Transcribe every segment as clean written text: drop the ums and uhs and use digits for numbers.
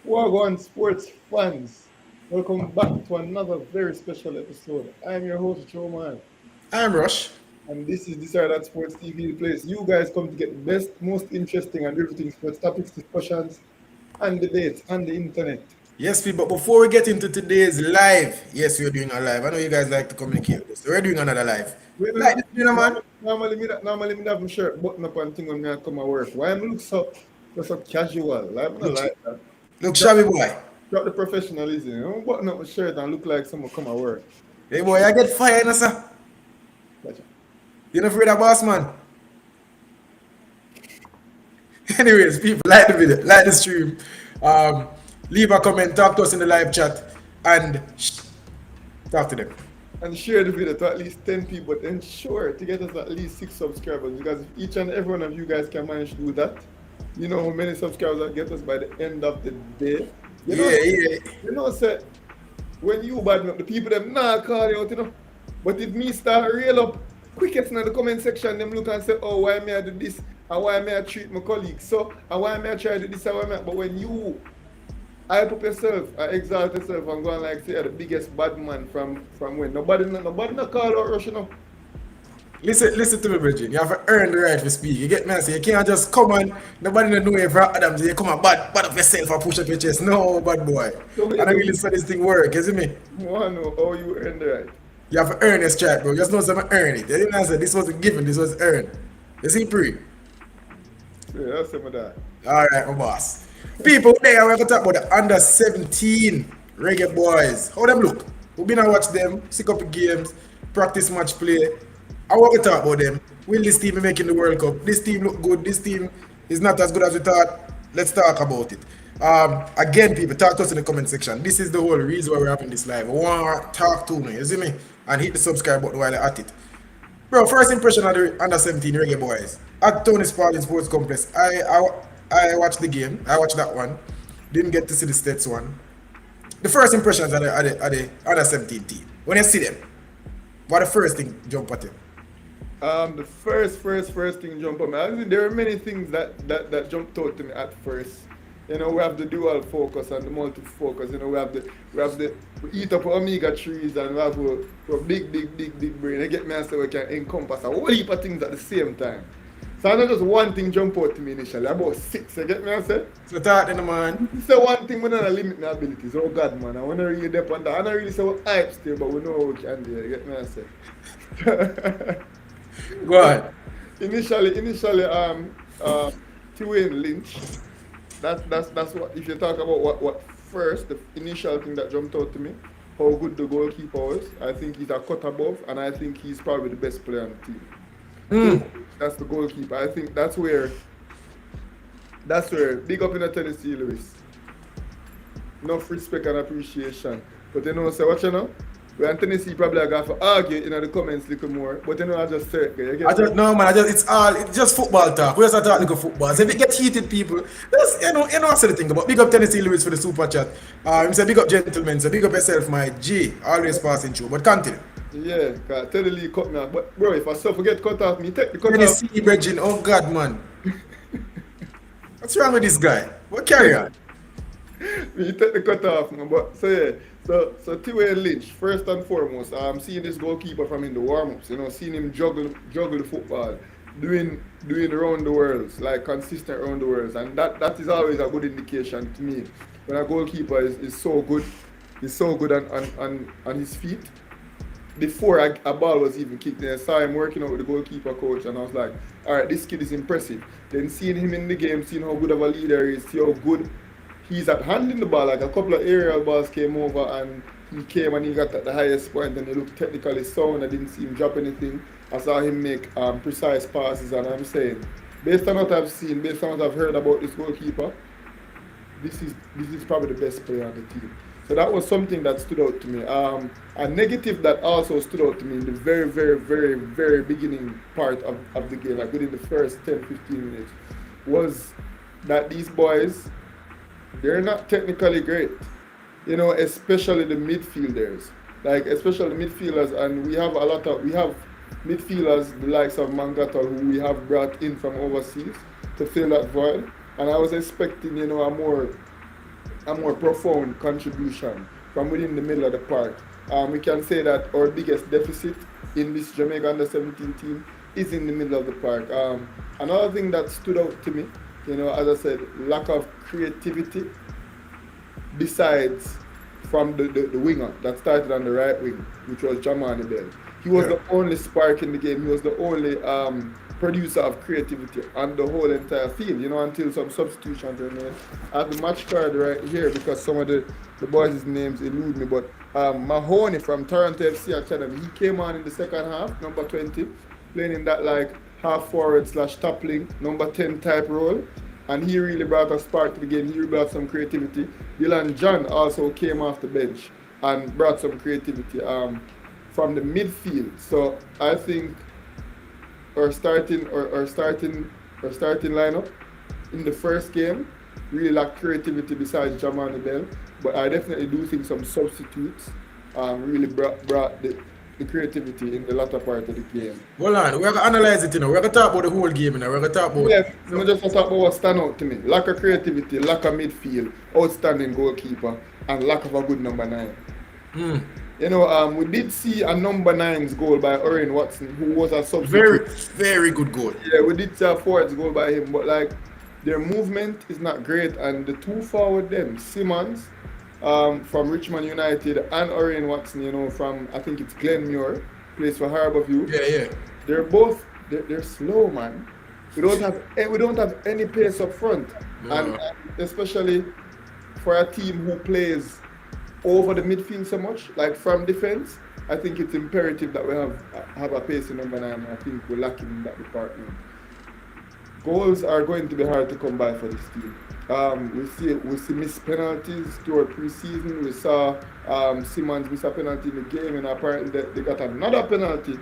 Wagwan sports fans, welcome back to another very special episode. I'm your host, Joe Man, I'm Rush. and this is This or That Sports TV, the place you guys come to get the best, most interesting, and everything sports topics, discussions, and debates on the internet. Yes, people, but before we get into today's live, yes, we're doing a live. I know you guys like to communicate with us. So we're doing another live. Wait, Like this, you know, man. normally me have my shirt button up and thing when I come to work. Why am I look so casual? Like, I'm not Look, like that. look, shabby boy. Drop the professionalism. You know, button up my shirt and look like someone come to work. Hey, boy, I get fired, you know, sir. Gotcha. You're not afraid of boss, man. Anyways, people, like the video, like the stream. Leave a comment, talk to us in the live chat, and talk to them. And share the video to at least 10 people, but ensure to get us at least 6 subscribers, because if each and every one of you guys can manage to do that, you know how many subscribers that get us by the end of the day. Yeah. You know, say, when you bad up, the people them nah call you out, you know. But if me start reel up quickest in the comment section, them look and say, oh, why may I do this? And why may I treat my colleagues so? And why may I try to do this? And why may I? But when you hype up yourself, exalt yourself, and go and like say you're the biggest bad man from when nobody not call out Rush, you know. Listen to me, Bridget. You have to earn the right to speak. You get me? I say you can't just come on. Nobody know you for Adams. You come and bad up yourself and push up your chest. No, bad boy. So I don't really see this thing work. You see me? I want to know how you earn the right. You have to earn your strike, bro. Just know someone earn it. You didn't answer. This wasn't given. This was earned. You see, pre? Yeah, that's some of that. All right, my boss. People, today we're going to talk about the under 17 reggae boys. How them look? We've been and watch them, see couple games, practice match play. I want to talk about them. Will this team be making the World Cup? This team look good. This team is not as good as we thought. Let's talk about it. Again, people, talk to us in the comment section. This is the whole reason why we're having this live. I want to talk to me, you see me? And hit the subscribe button while you're at it. Bro, first impression of the under 17 reggae boys. At Tony Spalding Sports Complex, I watched the game. I watched that one. Didn't get to see the States one. The first impressions of the under 17 team. When you see them, what the first thing jump at you? The first thing jump on me. I think there are many things that jumped out to me at first. You know, we have the dual focus and the multi-focus. You know, we eat up omega 3s and we have a big brain. You get me, and so we can encompass a whole heap of things at the same time. So I know just one thing jump out to me initially, about 6, you get me, I say? So talk then, man. Say one thing, we don't limit my abilities. Oh God, man, I want to really depend on that. I don't really say what hype still, but we know what we can do, you get me, I say? Go on. Initially, Dwayne Lynch. That's what, if you talk about what first, the initial thing that jumped out to me, how good the goalkeeper was. I think he's a cut above, and I think he's probably the best player on the team. That's the goalkeeper. I think that's where big up in the Tennessee, Lewis. Enough respect and appreciation. But you know, say what you know? We're in Tennessee probably I got to argue in the comments a little more. But you know, I just say it. It's just football talk. We just talk like football. So if you get heated, people, that's you know what the thing about. Big up Tennessee Lewis for the super chat. He said big up gentlemen, so big up yourself, my G. Always passing through. But continue. Yeah, cause tell the league cut me off. But bro, if I forget cut off, me take the cut off. Tennessee Bridging, oh God, man. What's wrong with this guy? What carry on? Me take the cut off, man. But so yeah. So Dwayne Lynch, first and foremost, I'm seeing this goalkeeper from in the warm-ups, you know, seeing him juggle the football, doing around the world, like consistent around the world, and that is always a good indication to me when a goalkeeper is so good, on his feet. Before a ball was even kicked, I saw him working out with the goalkeeper coach, and I was like, all right, this kid is impressive. Then seeing him in the game, seeing how good of a leader he is, see how good he's at handling the ball. Like a couple of aerial balls came over and he came and he got at the highest point and he looked technically sound. I didn't see him drop anything. I saw him make precise passes, and I'm saying, based on what I've seen, based on what I've heard about this goalkeeper, this is probably the best player on the team. So that was something that stood out to me. A negative that also stood out to me in the very, very, very, very beginning part of the game, like within the first 10, 15 minutes, was that these boys they're not technically great. Especially the midfielders. Like especially midfielders, and we have midfielders the likes of Mangata who we have brought in from overseas to fill that void. And I was expecting, a more profound contribution from within the middle of the park. We can say that our biggest deficit in this Jamaica under 17 team is in the middle of the park. Another thing that stood out to me, as I said, lack of creativity besides from the winger that started on the right wing, which was Jamani Bell. He was Yeah. the only spark in the game. He was the only producer of creativity on the whole entire field, until some substitutions were made. I have the match card right here because some of the boys' names elude me, but Mahoney from Toronto FC Academy, he came on in the second half, number 20, playing in that like half forward slash toppling, number 10 type role. And he really brought a spark to the game. He really brought some creativity. Dylan John also came off the bench and brought some creativity from the midfield. So I think our starting lineup in the first game really lacked creativity besides Jamani Bell. But I definitely do think some substitutes really brought the creativity in the latter part of the game. Hold on, we're gonna analyze it, We're gonna talk about the whole game, We're gonna talk about. Yeah, I'm just talk about what stand out to me. Lack of creativity, lack of midfield, outstanding goalkeeper, and lack of a good number 9. We did see a number 9's goal by Oren Watson, who was a substitute. Very, very good goal. Yeah, we did see a forward's goal by him, but like their movement is not great, and the two forward them, Simmons from Richmond United and Oren Watson, from I think it's Glenmuir, plays for Harbourview. Yeah. They're slow, man. We don't have any pace up front, No. and especially for a team who plays over the midfield so much, like from defense. I think it's imperative that we have a pacey number 9. I think we're lacking in that department. Goals are going to be hard to come by for this team. We see missed penalties throughout pre-season. We saw Simmons miss a penalty in the game, and apparently they got another penalty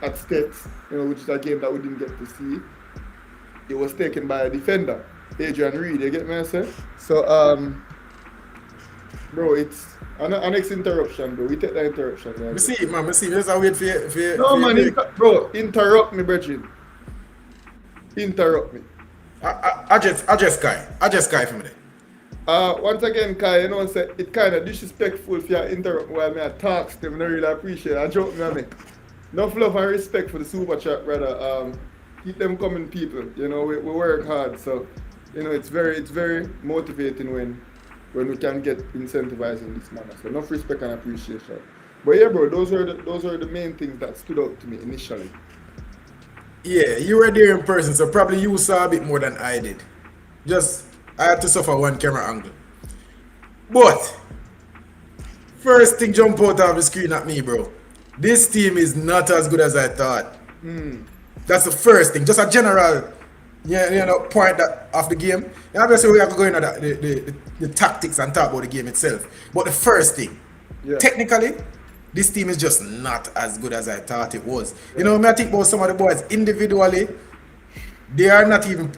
at States, which is a game that we didn't get to see. It was taken by a defender, Adrian Reed. You get me, I say? So, bro, it's our next interruption, bro. We take the interruption. Me see it, man. Just wait for you. No, man, interrupt me, Bridget. Interrupt me. I just Kai for me. Once again, Kai, say it kind of disrespectful if you interrupt me while I talk to them. I really appreciate it. I joke me, I make. Enough love and respect for the super chat, brother. Keep them coming, people. We work hard, so it's very motivating when we can get incentivized in this manner. So enough respect and appreciation. But yeah, bro, those are the main things that stood out to me initially. Yeah, you were there in person, so probably you saw a bit more than I did. I had to suffer one camera angle. But first thing jump out of the screen at me, bro. This team is not as good as I thought. That's the first thing. Just a general, point of the game. And obviously we have to go into the tactics and talk about the game itself. But the first thing, technically, this team is just not as good as I thought it was. When I think about some of the boys individually, they are not even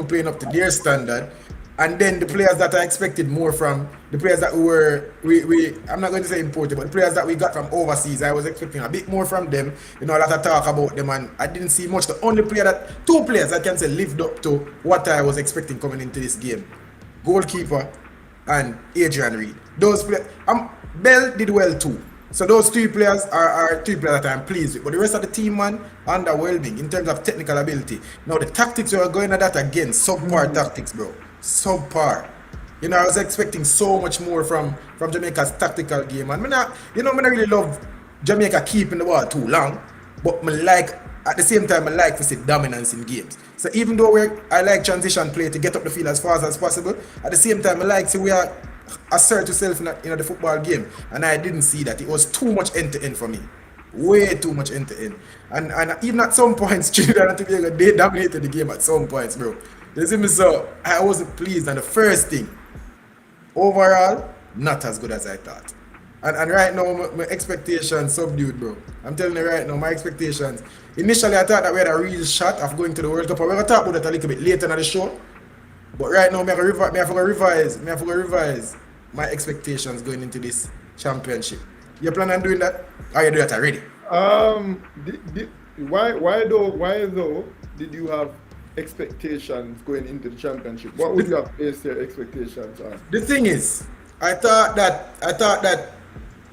playing up to their standard. And then the players that I expected more from, the players that I'm not going to say imported, but the players that we got from overseas, I was expecting a bit more from them. A lot of talk about them, and I didn't see much. The only two players I can say lived up to what I was expecting coming into this game: goalkeeper and Adrian Reed. Those players, Bell did well too. So those three players are three players that I'm pleased with. But the rest of the team, man, underwhelming in terms of technical ability. Now the tactics, we are going at that again. Subpar tactics, bro. Subpar. I was expecting so much more from Jamaica's tactical game. And I really love Jamaica keeping the ball too long. But at the same time, I like to see dominance in games. So even though I like transition play to get up the field as fast as possible, at the same time, I like to assert yourself in the football game, and I didn't see that. It was too much end to end for me, way too much end to end, and even at some points, Trinidad and Tobago, they dominated the game at some points, bro. You see me? So I wasn't pleased, and the first thing, overall, not as good as I thought. And right now, my expectations subdued, bro. I'm telling you right now, my expectations. Initially, I thought that we had a real shot of going to the World Cup. We're going to talk about that a little bit later in the show. But right now, me have to revise my expectations going into this championship. You plan on doing that? Or you do that already? Why though did you have expectations going into the championship? What would you have based your expectations on? The thing is, I thought that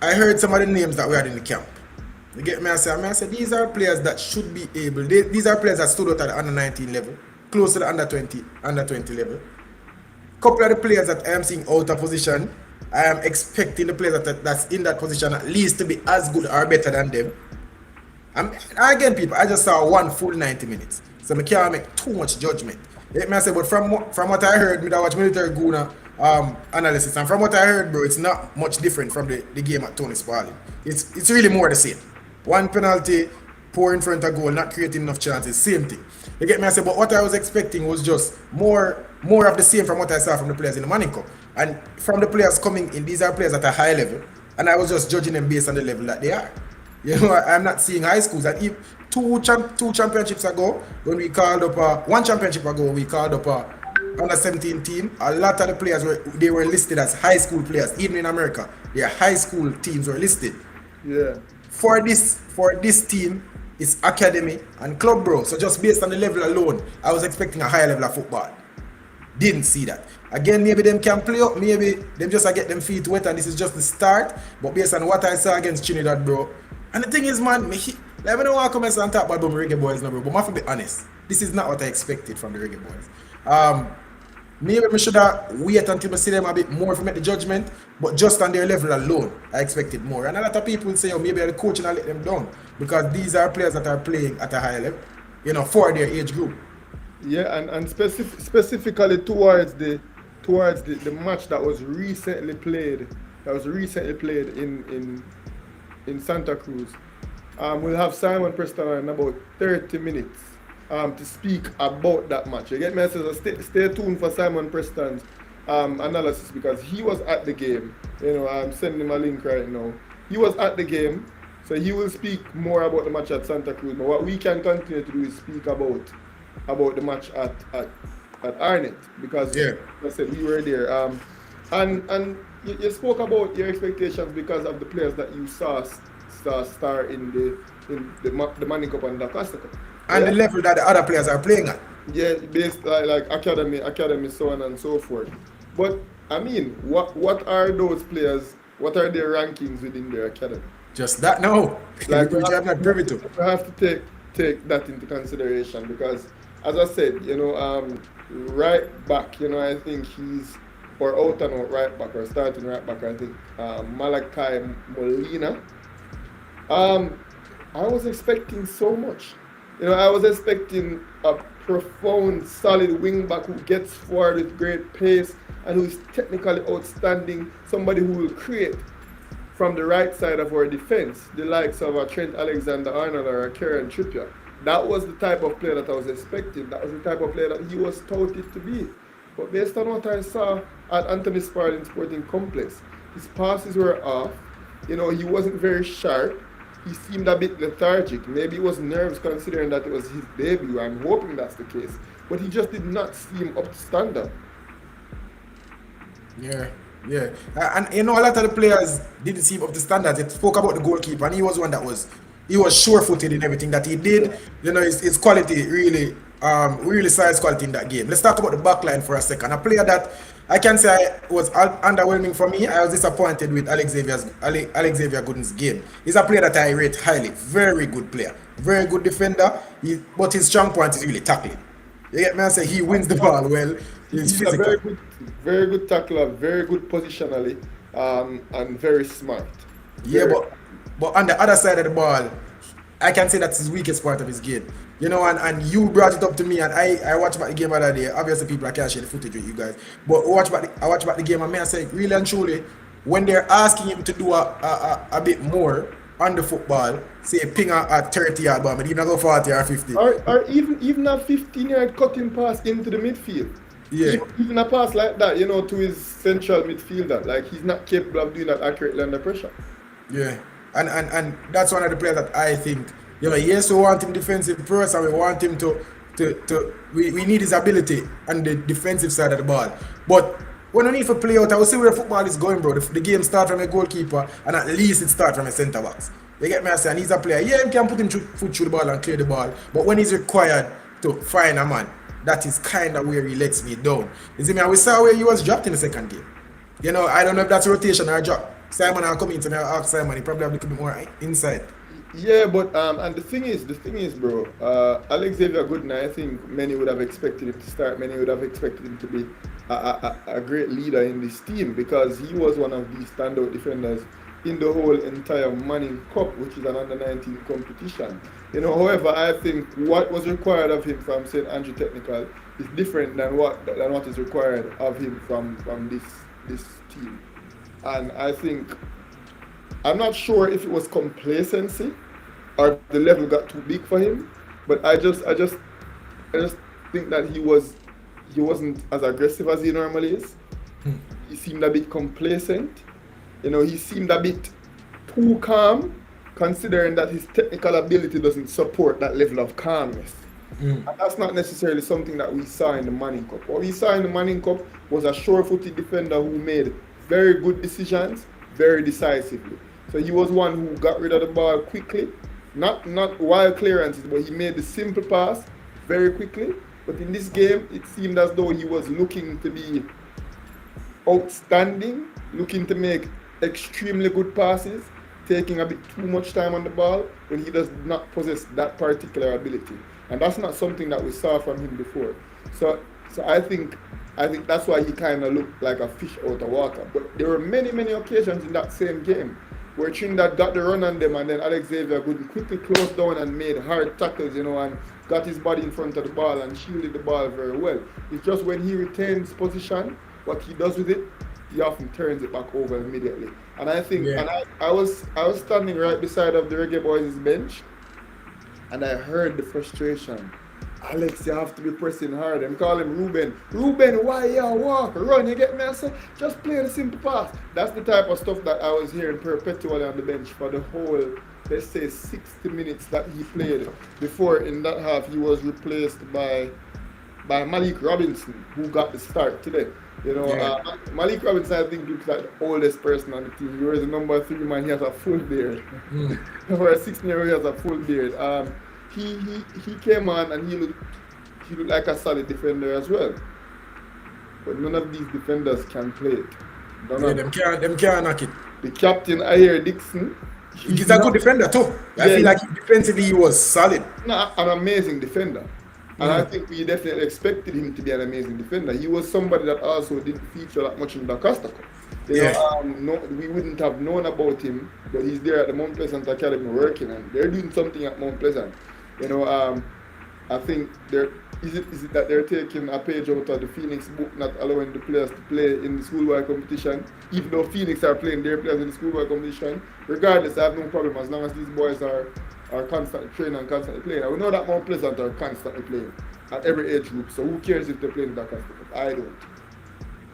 I heard some of the names that we had in the camp. You get me? I say these are players that should be able. These are players that stood out at the under 19 level, close to the under 20 level. Couple of the players that I am seeing out of position, I am expecting the players that's in that position at least to be as good or better than them. Again, people, I just saw one full 90 minutes, so I can't make too much judgment. Let me say, but from what I heard, me that watch military Guna analysis, and from what I heard, bro, it's not much different from the game at Tony Sparling. It's really more the same. One penalty, poor in front of goal, not creating enough chances, same thing. You get me? I say, but what I was expecting was just more of the same from what I saw from the players in the Manning Cup. And from the players coming in, these are players at a high level, and I was just judging them based on the level that they are. You know, I'm not seeing high schools. And if two championships ago, when we called up one championship ago, we called up under 17 team. A lot of the players were listed as high school players, even in America. Their high school teams were listed. Yeah. For this team, it's academy and club, bro. So just based on the level alone, I was expecting a higher level of football. Didn't see that. Again, maybe them can play up, maybe them just get them feet wet and this is just the start. But based on what I saw against Trinidad, bro. And the thing is, man, let me know how I come and talk about the Reggae Boys now, bro. But I have to be honest. This is not what I expected from the Reggae Boys. Maybe I should have wait until I see them a bit more to make the judgment. But just on their level alone, I expected more. And a lot of people say, oh, maybe the coach and I let them down. Because these are players that are playing at a higher level, you know, for their age group. Yeah, and specifically towards the match that was recently played, in Santa Cruz. We'll have Simon Preston in about 30 minutes to speak about that match. You get me? So stay tuned for Simon Preston's analysis because he was at the game. You know, I'm sending him a link right now. He was at the game, so he will speak more about the match at Santa Cruz. But what we can continue to do is speak about the match at Arnett because, like I said, we were there. And you spoke about your expectations because of the players that you saw star in the Manning Cup and the Costa Cup. And the level that the other players are playing at. Yeah, based like academy, so on and so forth. But I mean, what are those players? What are their rankings within their academy? Just that now. Like which I'm not privy to. You have to take that into consideration because, as I said, you know, right back, you know, I think he's or out and out right back or starting right back. I think Malachi Molina. I was expecting so much. You know, I was expecting a profound, solid wing back who gets forward with great pace and who is technically outstanding. Somebody who will create from the right side of our defense, the likes of a Trent Alexander-Arnold or a Kieran Trippier. That was the type of player that I was expecting. That was the type of player that he was touted to be. But based on what I saw at Anthony Sparling Sporting Complex, his passes were off. You know, he wasn't very sharp. He seemed a bit lethargic. Maybe it was nerves considering that it was his debut. I'm hoping that's the case. But he just did not seem up to standard. Yeah. And you know, a lot of the players didn't seem up to standards. It spoke about the goalkeeper, and he was one that was sure-footed in everything that he did. You know, his quality really size quality in that game. Let's talk about the back line for a second. A player that I can say was underwhelming for me. I was disappointed with Alex Xavier Gooden's game. He's a player that I rate highly. Very good player. Very good defender. But his strong point is really tackling. You get me? I say he wins the ball well. He's physical. A very good tackler, very good positionally, and very smart. But on the other side of the ball, I can say that's his weakest part of his game. You know, and you brought it up to me, and I watched about the game the other day. Obviously, people I can't share the footage with you guys, but I watched about the game, and I say, really and truly, when they're asking him to do a bit more on the football, say ping a 30-yard ball, but even go 40 or 50. Or even a 15-yard cutting pass into the midfield. Yeah. Even a pass like that, you know, to his central midfielder. Like, he's not capable of doing that accurately under pressure. Yeah. And that's one of the players that I think, you know, yes, we want him defensive first and we want him to we need his ability on the defensive side of the ball. But when we need to play out, I will see where football is going, bro. The game start from a goalkeeper, and at least it start from a centre backs. You get me? I say, and he's a player. Yeah, he can put him foot through the ball and clear the ball, but when he's required to find a man, that is kind of where he lets me down. You see me? And we saw where he was dropped in the second game. You know, I don't know if that's rotation or drop. Simon will come into me and ask Simon. He probably have a little bit more inside. Yeah, but and the thing is, bro. Alex Xavier Gooden, I think many would have expected him to start. Many would have expected him to be a great leader in this team because he was one of the standout defenders in the whole entire Manning Cup, which is an under-19 competition. You know, however, I think what was required of him from St. Andrew Technical is different than what is required of him from this team, and I think I'm not sure if it was complacency or the level got too big for him, but I just think that he wasn't as aggressive as he normally is. He seemed a bit complacent. You know, he seemed a bit too calm, considering that his technical ability doesn't support that level of calmness. And that's not necessarily something that we saw in the Manning Cup. What we saw in the Manning Cup was a sure-footed defender who made very good decisions, very decisively. So he was one who got rid of the ball quickly, not wild clearances, but he made the simple pass very quickly. But in this game, it seemed as though he was looking to be outstanding, looking to make extremely good passes, taking a bit too much time on the ball when he does not possess that particular ability. And that's not something that we saw from him before. So I think that's why he kind of looked like a fish out of water. But there were many occasions in that same game where Trinidad got the run on them and then Alex Xavier Gooden quickly closed down and made hard tackles, you know, and got his body in front of the ball and shielded the ball very well. It's just when he retains position, what he does with it, he often turns it back over immediately. And I think, Yeah. and I was standing right beside of the Reggae Boys' bench, and I heard the frustration. Alex, you have to be pressing hard. I'm calling Ruben. Ruben, why you walk? Run, you get me? I said, just play the simple pass. That's the type of stuff that I was hearing perpetually on the bench for the whole, let's say, 60 minutes that he played. Before, in that half, he was replaced by Malik Robinson, who got the start today. You know, Yeah. Malik Robinson, I think, looks like the oldest person on the team. He was the number 3 man. He has a full beard. For a 16-year-old, he has a full beard. He came on and he looked like a solid defender as well. But none of these defenders can play it. None Yeah, of them can't knock it. the captain, I hear Dixon. He's a good defender too. I Yeah, feel like defensively he was solid. an amazing defender. And I Mm. think we definitely expected him to be an amazing defender. He was somebody that also didn't feature that much in the Costa Cup. You know, Yeah. no, we wouldn't have known about him, but he's there at the Mount Pleasant Academy working, and they're doing something at Mount Pleasant. You know, I think is it that they're taking a page out of the Phoenix book, not allowing the players to play in the schoolwide competition, even though Phoenix are playing their players in the schoolwide competition. Regardless, I have no problem as long as these boys are constantly training and constantly playing. I we know that Mount Pleasant are constantly playing at every age group, so who cares if they're playing that kind of stuff? I don't.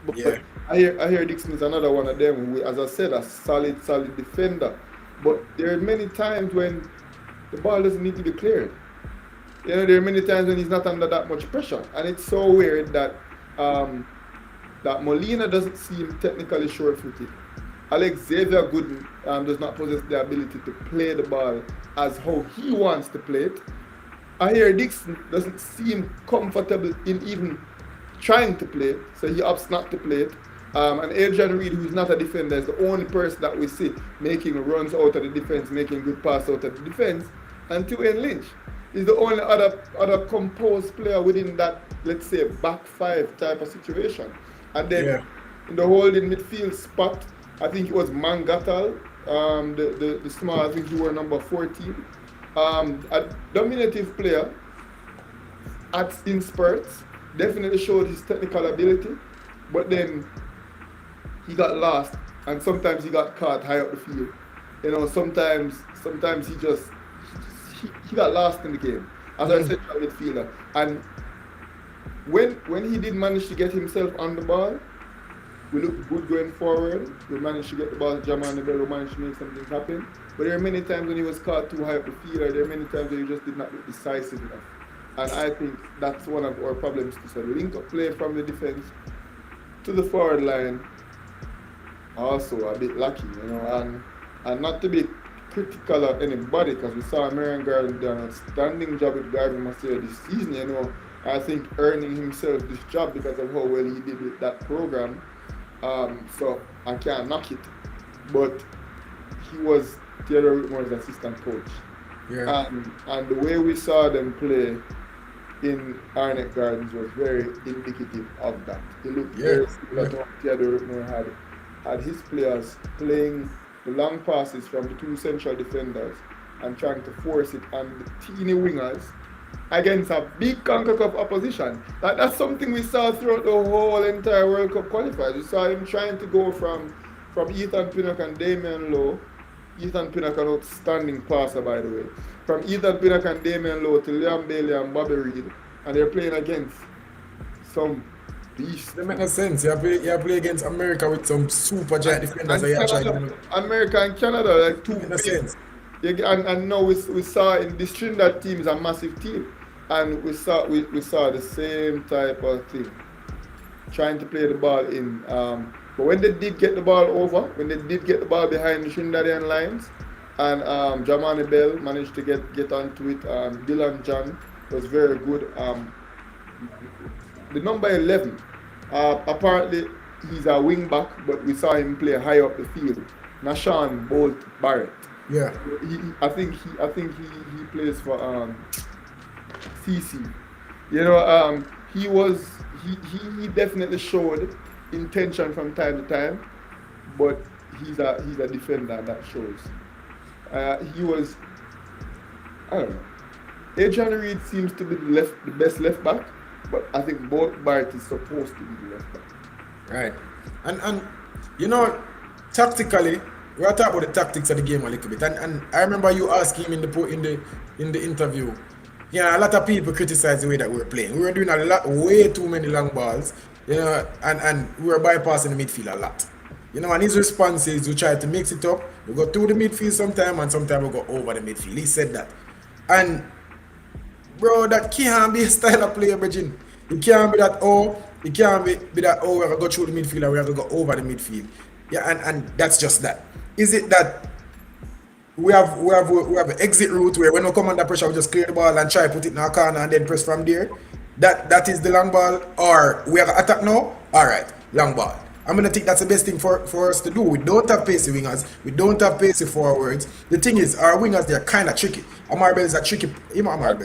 But Yeah. I hear Dixon is another one of them who, as I said, a solid defender. But there are many times when the ball doesn't need to be cleared. You know, there are many times when he's not under that much pressure, and it's so weird that Molina doesn't seem technically sure-footed. Alex Xavier Gooden does not possess the ability to play the ball as how he wants to play it. I hear Dixon doesn't seem comfortable in even trying to play it, so he opts not to play it. And Adrian Reed, who's not a defender, is the only person that we see making runs out of the defense, making good pass out of the defense. And Tuane Lynch is the only other composed player within that, let's say, back five type of situation. And then Yeah. in the holding midfield spot, I think it was Mangatal, the small, I think he wore number 14. A dominative player in spurts, definitely showed his technical ability, but then he got lost, and sometimes he got caught high up the field. You know, sometimes he got lost in the game as a central midfielder. And when he did manage to get himself on the ball, we looked good going forward. We managed to get the ball to Jamal Nebel, we managed to make something happen. But there are many times when he was caught too high up the field, or there are many times when he just did not look decisive enough. And I think that's one of our problems. So link up play from the defense to the forward line, also a bit lucky, and not to be critical of anybody because we saw Marion Garden do an outstanding job with Garden Master this season, I think earning himself this job because of how well he did with that program. So I can't knock it. But he was Theodore Whitmore's assistant coach. Yeah. And the way we saw them play in Arnett Gardens was very indicative of that. It looked very similar to what Theodore Whitmore had his players playing the long passes from the two central defenders and trying to force it on the teeny wingers against a big CONCACAF opposition. That's something we saw throughout the whole entire World Cup qualifiers. We saw him trying to go from Ethan Pinnock and Damian Lowe. Ethan Pinnock, an outstanding passer, by the way. From Ethan Pinnock and Damian Lowe to Liam Bailey and Bobby Reed. And they're playing against some beast. That makes no sense. You play against America with some super giant defenders. America and Canada, like two big. Sense. And now we saw in this Trinidad team is a massive team. And we saw the same type of thing. Trying to play the ball in. But when they did get the ball over, when they did get the ball behind the Trinidadian lines, and Jamani Bell managed to get onto it, Dylan John was very good. The number 11, apparently he's a wing back, but we saw him play high up the field. Nashawn Bolt Barrett. Yeah. I think he plays for CC. He definitely showed intention from time to time, but he's a defender that shows. He was, I don't know. Adrian Reed seems to be the best left back, but I think Bolt Barrett is supposed to be the left back. Right. And tactically, we are talking about the tactics of the game a little bit. And I remember you asking him in the interview. A lot of people criticize the way that we were playing. We were doing way too many long balls, and we were bypassing the midfield a lot. And his response is we try to mix it up. We go through the midfield sometime and sometimes we go over the midfield. He said that. And bro, that can't be a style of play, Bridging. It can't be that, it can't be that, we're going to go through the midfield and we have to go over the midfield. And that's just that. Is it that we have an exit route where when we come under pressure, we just clear the ball and try to put it in our corner and then press from there? That is the long ball? Or we have an attack now? Alright, long ball. I'm going to think that's the best thing for us to do. We don't have pacey wingers. We don't have pacey forwards. The thing is, our wingers, they're kind of tricky. Amar Bell is a tricky... Jamani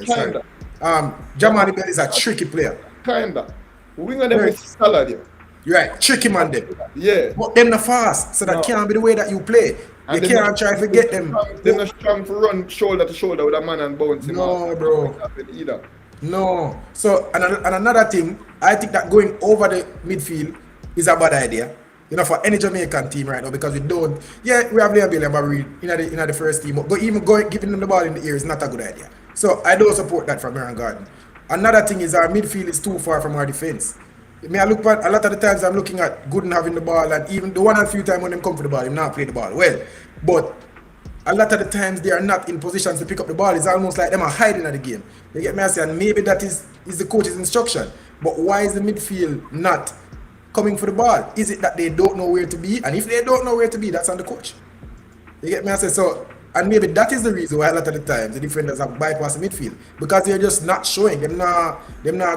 Bell is a tricky player. Kinda. Winger them is salad. You're right. Tricky man them. Yeah. But them not fast. So that can't be the way that you play. You can't try to get them. They're not strong to run shoulder to shoulder with a man and bounce him off. No, bro. Either. No. So, and another thing, I think that going over the midfield is a bad idea. For any Jamaican team right now, because we don't. Yeah, we have Liam Bailey and Bobby Reed in the first team, but even giving them the ball in the air is not a good idea. So I don't support that from Marion Garden. Another thing is our midfield is too far from our defense. I look at a lot of the times I'm looking at Gooden having the ball, and even the one and few times when them come for the ball, him not play the ball well. But a lot of the times they are not in positions to pick up the ball. It's almost like them are hiding at the game. You get me? I say, and maybe that is the coach's instruction. But why is the midfield not coming for the ball? Is it that they don't know where to be? And if they don't know where to be, that's on the coach. You get me? I say, so, and maybe that is the reason why a lot of the times the defenders have bypassed the midfield, because they're just not showing. Them not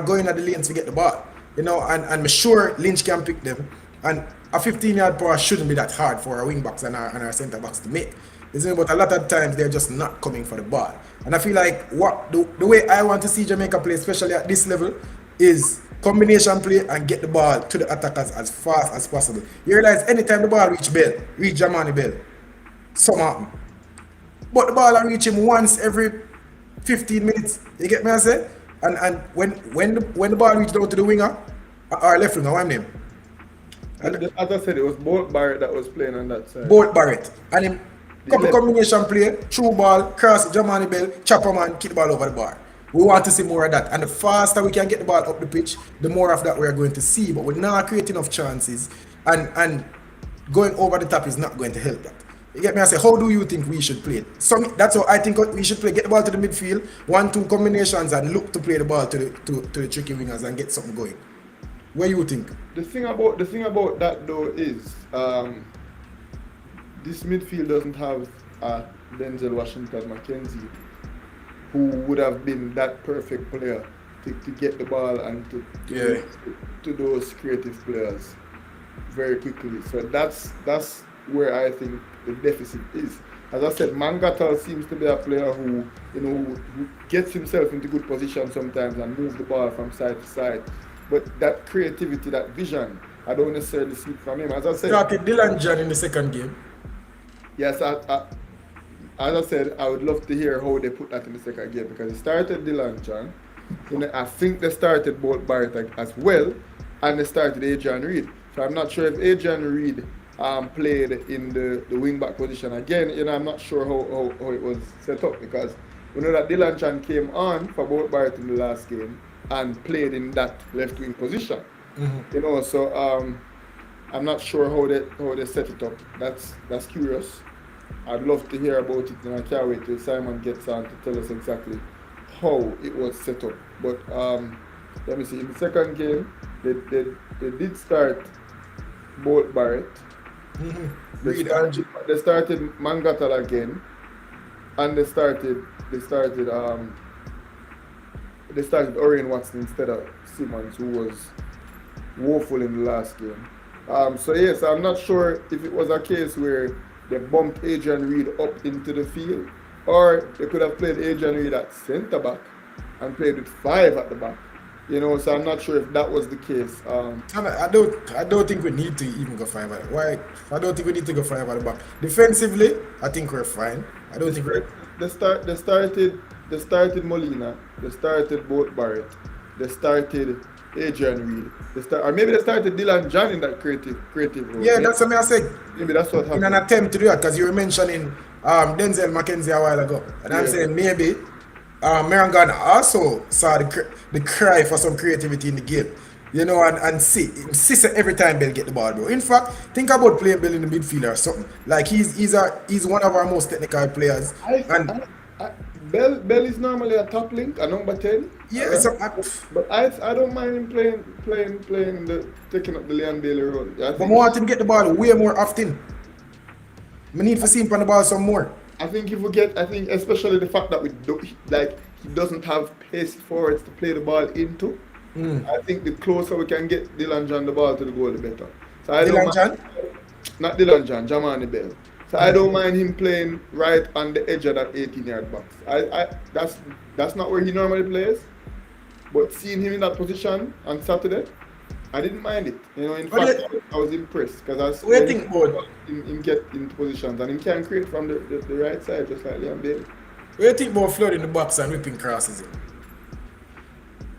going at the lanes to get the ball. And I'm sure Lynch can pick them. And a 15-yard pass shouldn't be that hard for our wing backs and our centre backs to make. But a lot of times they're just not coming for the ball. And I feel like the way I want to see Jamaica play, especially at this level, is combination play and get the ball to the attackers as fast as possible. You realize anytime the ball reach Jamani Bell, something happen. But the ball will reach him once every 15 minutes. You get me I say? And when the ball reach down to the winger, or left winger, what's his name? As I said, it was Bolt Barrett that was playing on that side. Bolt Barrett. And him couple combination play, through ball, cross, Jamani Bell, chopper man, kick the ball over the bar. We want to see more of that. And the faster we can get the ball up the pitch, the more of that we're going to see. But we're not creating enough chances. And going over the top is not going to help that. You get me? I say, how do you think we should play it? That's how I think we should play. Get the ball to the midfield, 1-2 combinations, and look to play the ball to the tricky wingers and get something going. What do you think? The thing about that though is this midfield doesn't have Denzel Washington McKenzie, who would have been that perfect player to get the ball and to those creative players very quickly. So that's where I think the deficit is. As I said, Mangata seems to be a player who who gets himself into good position sometimes and moves the ball from side to side. But that creativity, that vision, I don't necessarily see it from him. As I said, Started Dylan John in the second game. yes, as I said, I would love to hear how they put that in the second game because it started Dylan John. I think they started both Barrett as well, and they started Adrian Reed. So I'm not sure if Adrian Reed played in the wing back position again. I'm not sure how it was set up because we know that Dylan John came on for both Barrett in the last game and played in that left wing position. So I'm not sure how they set it up. That's curious. I'd love to hear about it, and I can't wait till Simon gets on to tell us exactly how it was set up. But let me see. In the second game, they did start both Barrett. They started Mangatal again, and they started Orion Watson instead of Simmons, who was woeful in the last game. So yes, I'm not sure if it was a case where they bumped Adrian Reed up into the field, or they could have played Adrian Reed at centre back and played with 5 at the back. So I'm not sure if that was the case. I don't think we need to even go 5 at why. I don't think we need to go 5 at the back. Defensively, I think we're fine. I don't think we're. They started Molina. They started both Barrett. They started Adrian Reed. Or maybe they started Dylan John in that creative role. Yeah, that's what I said. Maybe that's what happened. In an attempt to do that, because you were mentioning Denzel McKenzie a while ago, and I'm saying maybe Merangan also saw the cry for some creativity in the game, and insist every time Bell get the ball, bro. In fact, think about playing Bell in the midfield or something. Like he's one of our most technical players. Bell is normally a top link, a number 10. Yeah, but I don't mind him playing taking up the Leon Bailey role. But I want him to get the ball way more often. We need to see him on the ball some more. I think especially the fact that he doesn't have pace forwards to play the ball into. I think the closer we can get Dylan John the ball to the goal, the better. So not Dylan John, Jamani Bell. So I don't mind him playing right on the edge of that 18-yard box. That's not where he normally plays. But seeing him in that position on Saturday, I didn't mind it. In fact, I was impressed because I was him get into positions and he can create from the right side just like Liam Bailey. What do you think about flooding the box and whipping crosses in?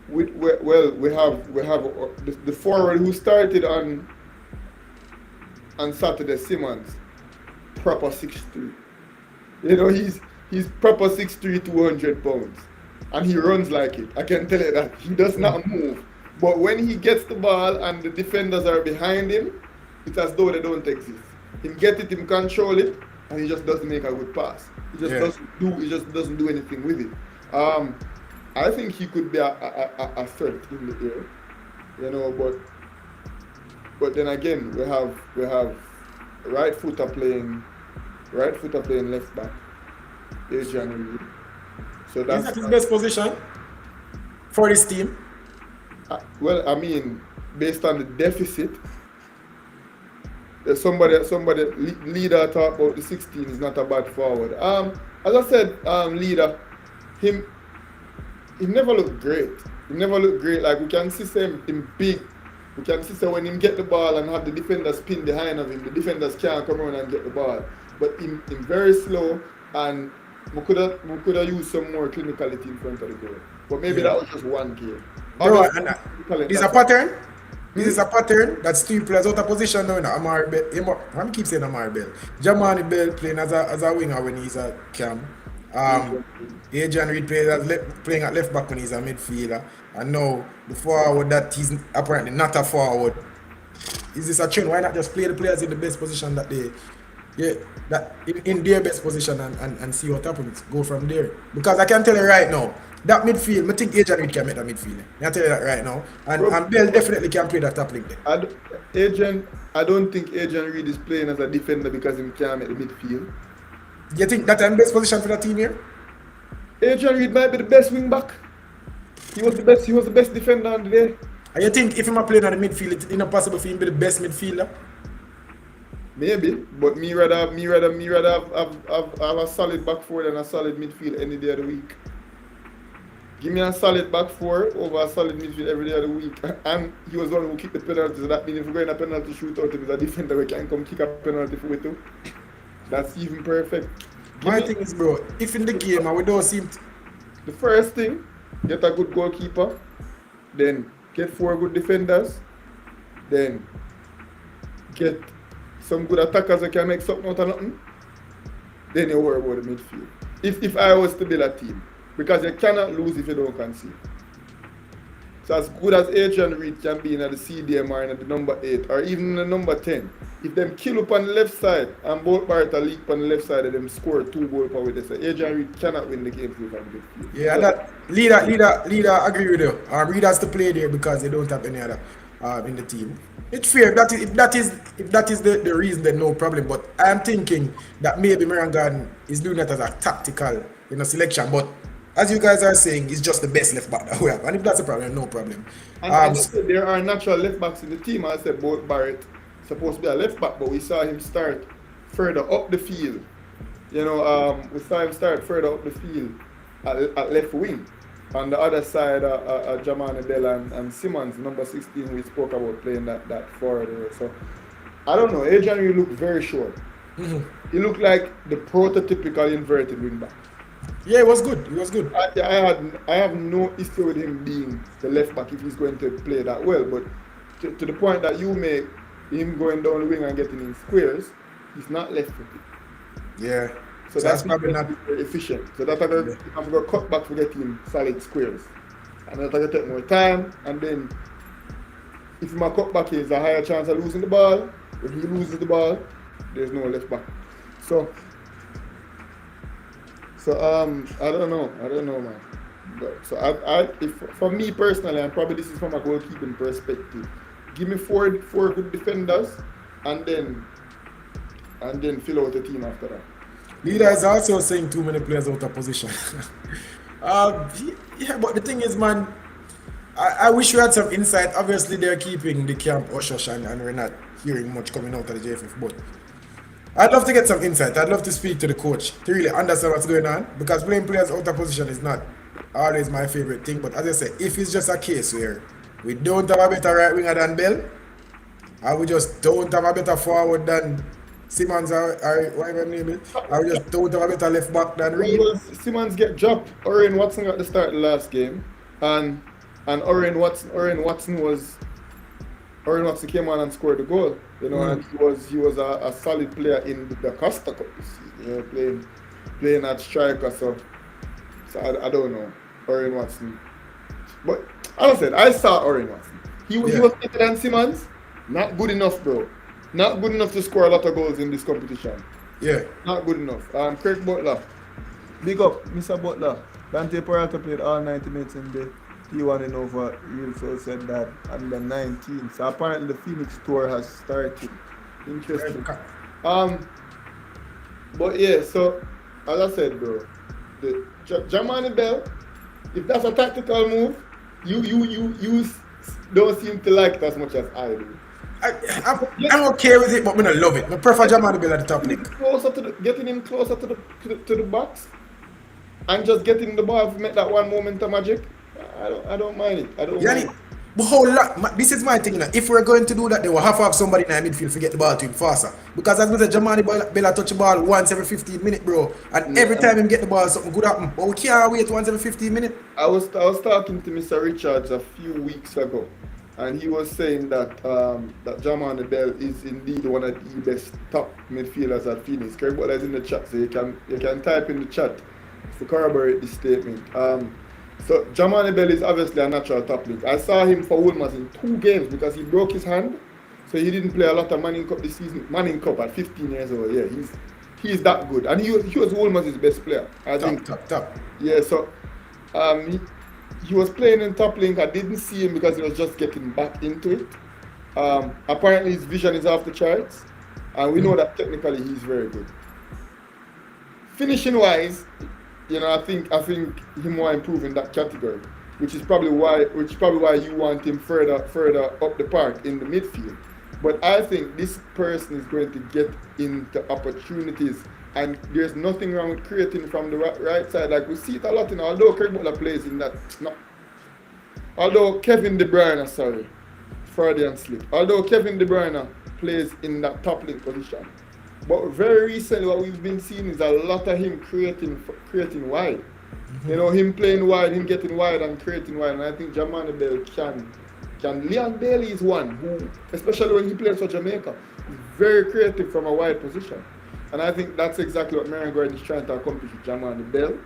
We have the forward who started on Saturday, Simmons, proper 6'3". He's proper 6'3", 200 pounds, and he runs like it. I can tell you that he does not move. But when he gets the ball and the defenders are behind him, it's as though they don't exist. He get it, he control it, and he just doesn't make a good pass. He just doesn't do anything with it. I think he could be a threat in the air, but then again we have right footer playing left back, Adrian Reed. So is that his best position for this team? Well, I mean, based on the deficit, somebody leader talk about the 16 is not a bad forward. As I said, leader, he never looked great. Like we can see him big. We can see when him get the ball and have the defenders pin behind of him, the defenders can't come around and get the ball. But him very slow, and we could have used some more clinicality in front of the goal. But maybe that was just one game. Bro, this is a pattern. This is a pattern that's 2 players out of position now. Amari Bell, I keep saying Amari Bell. Jamani Bell playing as a winger when he's a cam. Adrian Reed playing at left back when he's a midfielder. And now the forward that he's apparently not a forward. Is this a trend? Why not just play the players in the best position that Yeah, that in their best position and see what happens. Go from there. Because I can tell you right now, that midfield, I think Adrian Reid can make that midfield. I tell you that right now. Bro, And Bell definitely can play that top link there. I don't think Adrian Reid is playing as a defender because he can't make the midfield. You think that I'm best position for that team here? Adrian Reid might be the best wing back. He was the best. He was the best defender on the day. And you think if I'm playing on the midfield, it's not possible for him to be the best midfielder? Maybe, but me rather have a solid back four than a solid midfield any day of the week. Give me a solid back four over a solid midfield every day of the week. And he was the one who kicked the penalty, so that means if we're going a penalty shootout, if it's a defender, we can come kick a penalty for we too. That's even perfect. My thing is, bro, if in the game and we don't seem The first thing, get a good goalkeeper, then get 4 good defenders, then get some good attackers that can make something out of nothing, then you worry about the midfield. If I was to build a team, because you cannot lose if you don't concede. So as good as Adrian Reid can be in the CDM or in the number 8 or even in the number 10, if them kill up on the left side and both Barrett are leak on the left side and them score 2 goals per way, they say Adrian Reid cannot win the game from the midfield. yeah, that leader agree with you. Reid has to play there because they don't have any other in the team. It's fair. If that is the reason, then no problem. But I'm thinking that maybe Mirangan is doing that as a tactical selection. But as you guys are saying, it's just the best left back that we have. And if that's a problem, no problem. And there are natural left backs in the team. I said both Barrett supposed to be a left back, but we saw him start further up the field. We saw him start further up the field at left wing. On the other side, Jamani Bell and Simmons, number 16, we spoke about playing that forward area. So, I don't know. Adrian Reid looked very short. Mm-hmm. He looked like the prototypical inverted wing back. Yeah, it was good. It was good. I have no issue with him being the left back if he's going to play that well. But to the point that you make him going down the wing and getting in squares, he's not left footed. Yeah. So that's probably not very efficient. So that's I'm going to cut back to getting solid squares. And that's going to take more time. And then if my cut back is a higher chance of losing the ball, when he loses the ball, there's no left back. So I don't know, man. But so if for me personally, and probably this is from a goalkeeping perspective, give me four good defenders, and then fill out the team after that. Leader is also saying too many players out of position. Yeah, but the thing is, man, I wish you had some insight. Obviously, they're keeping the camp hush and we're not hearing much coming out of the JFF, but I'd love to get some insight. I'd love to speak to the coach to really understand what's going on, because playing players out of position is not always my favorite thing. But as I said, if it's just a case where we don't have a better right winger than Bell, and we just don't have a better forward than Simmons or whatever name is, and we just don't have a better left back than Reid. Simmons get dropped. Orion Watson got the start of the last game, and Orion Watson came on and scored the goal. And he was a solid player in the Costa Cup this season, playing at striker. So I don't know Orion Watson, but as I said, I saw Orion Watson. He was better than Simmons. Not good enough, bro. Not good enough to score a lot of goals in this competition. Yeah. Not good enough. Craig Butler. Big up, Mr. Butler. Dante Peralta played all 90 minutes in the T1 in over. He also said that under 19. So apparently the Phoenix tour has started. Interesting. But yeah, so as I said, bro, the Jamani Bell, if that's a tactical move, you don't seem to like it as much as I do. I'm okay with it, but I don't love it. I prefer Jamani Bell at the top link. Getting him closer to the box and just getting the ball to make that one momentum magic. I don't mind it. I don't mind it. But this is my thing now. If we're going to do that, they will have to have somebody in the midfield to get the ball to him faster. Because as I said, Jamani Bell touch the ball once every 15 minutes, bro. And every time him get the ball, something good happen. But we can't wait once every 15 minutes. I was talking to Mr. Richards a few weeks ago, and he was saying that that Jamani Bell is indeed one of the best top midfielders at Phoenix. Craig Butler is in the chat, so you can type in the chat to corroborate this statement. So Jamani Bell is obviously a natural top link. I saw him for Wolmer's in 2 games because he broke his hand So he didn't play a lot of Manning Cup this season. Manning Cup at 15 years old. Yeah, he's that good, and he was almost his best player. I Top, think. top, top. Yeah. So he was playing in top link. I didn't see him because he was just getting back into it. Apparently his vision is off the charts, and we know that technically he's very good. Finishing wise, I think he more improve in that category, which is probably why you want him further up the park in the midfield. But I think this person is going to get into opportunities, and there's nothing wrong with creating from the right side. Like we see it a lot although Craig Butler plays in that, no, although Kevin De Bruyne, sorry, Freudian slip. Although Kevin De Bruyne plays in that top link position, but very recently, what we've been seeing is a lot of him creating wide. Him playing wide, him getting wide and creating wide. And I think Jamani Bell can. Leon Bailey is one who, especially when he plays for Jamaica, is very creative from a wide position. And I think that's exactly what Marion Gordon is trying to accomplish with Jamani Bell.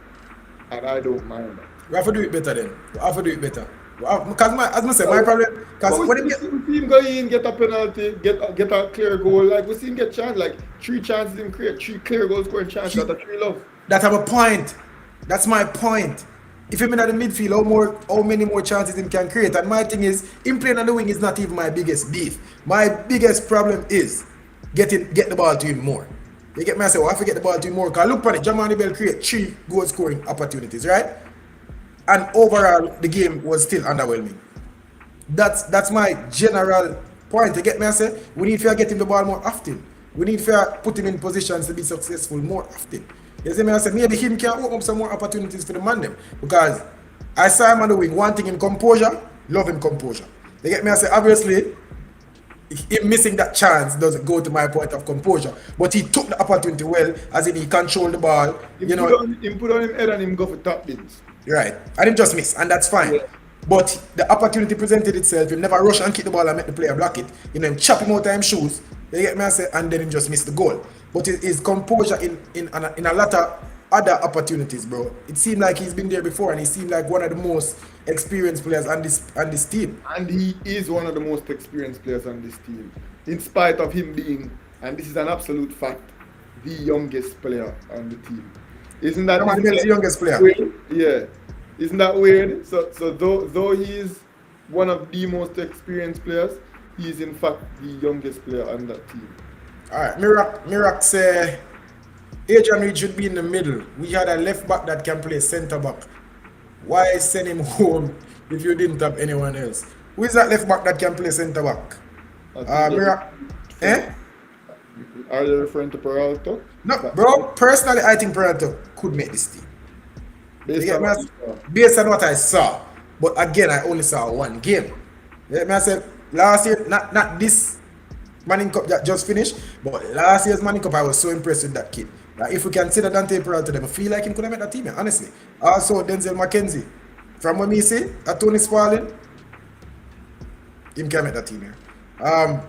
And I don't mind that. We have to do it better then. We have to do it better. Because as I said, my problem, because But when we it get, see him go in, get a penalty, get a clear goal. Like we see him get chance, like 3 chances him create, 3 clear goal scoring chances out of 3 love. that have a point. That's my point. If him in the midfield, how many more chances him can create? And my thing is, him playing on the wing is not even my biggest beef. My biggest problem is get the ball to him more. You get me? I say, well, I have to get the ball to him more. Because look at it, Jamani Bell create 3 goal scoring opportunities, right? And overall, the game was still underwhelming. That's my general point. You get me? I say, we need to get him the ball more often. We need to put him in positions to be successful more often. You see me? I said, maybe him can open up some more opportunities for the man them. Because I saw him on the wing, wanting him composure, love him composure. You get me? I say, obviously, him missing that chance doesn't go to my point of composure. But he took the opportunity well, as in he controlled the ball. Him put on him head and him go for top bins. Right. I didn't just miss, and that's fine. Yeah. But the opportunity presented itself. You never rush and kick the ball and make the player block it. Him chop him out of him shoes. You get me? I say, and then him just miss the goal. But his composure in a lot of other opportunities, bro. It seemed like he's been there before, and he seemed like one of the most experienced players on this team. And he is one of the most experienced players on this team, in spite of him being, and this is an absolute fact, the youngest player on the team. Isn't that The youngest player. weird? Yeah. Isn't that weird? So though he is one of the most experienced players, he is in fact the youngest player on that team. Alright, Mirak say Adrian Reid should be in the middle. We had a left back that can play centre back. Why send him home if you didn't have anyone else? Who is that left back that can play centre back? Mirak. Eh? Are you referring to Peralta? No, bro. Personally, I think Peralta could make this team. Based on what you saw. Based on what I saw. But again, I only saw one game. You get me? I said last year, not this Manning Cup that just finished, but last year's Manning Cup, I was so impressed with that kid. Like, if we consider Dante Peralta, them, I feel like him could have made that team, honestly. Also, Denzel McKenzie. From what me say, at Tony Spalding, him can make that team here.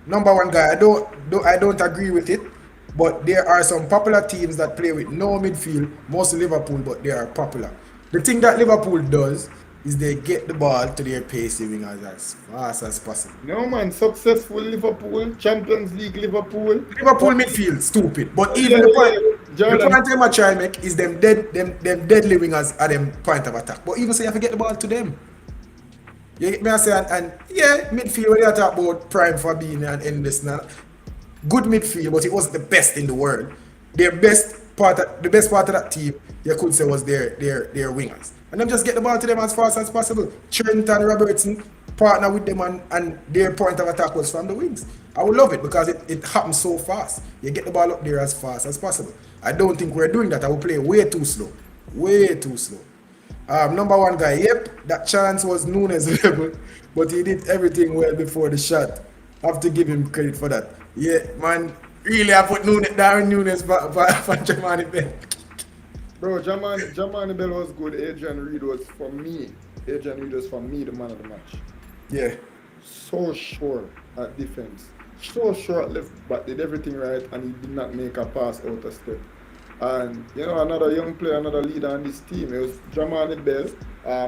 Number one guy, I don't agree with it, but there are some popular teams that play with no midfield, mostly Liverpool, but they are popular. The thing that Liverpool does is they get the ball to their pacey wingers as fast as possible. No man, successful Liverpool, Champions League Liverpool. Liverpool midfield stupid, but Yeah, even yeah, the point Jordan. I'm trying to make is them deadly wingers at them point of attack. But even so, you have to get the ball to them. You get me? I say, and yeah, midfield when you talk about prime Fabinho and endless now, good midfield, but it wasn't the best in the world. The best part of that team, you could say, was their wingers. And them just get the ball to them as fast as possible. Trent and Robertson partner with them, and their point of attack was from the wings. I would love it because it happens so fast. You get the ball up there as fast as possible. I don't think we're doing that. I will play way too slow. Way too slow. Number one guy, yep, that chance was Nunes level, but he did everything well before the shot. Have to give him credit for that. Yeah, man, really, I put Darren Nunes for Jamani Bell. Bro, Jamani Bell was good. Adrian Reid was for me. Adrian Reid was for me the man of the match. Yeah. So sure at defense. So sure at left back, did everything right, and he did not make a pass out of step. And another young player, another leader on this team, it was Jamani Bell.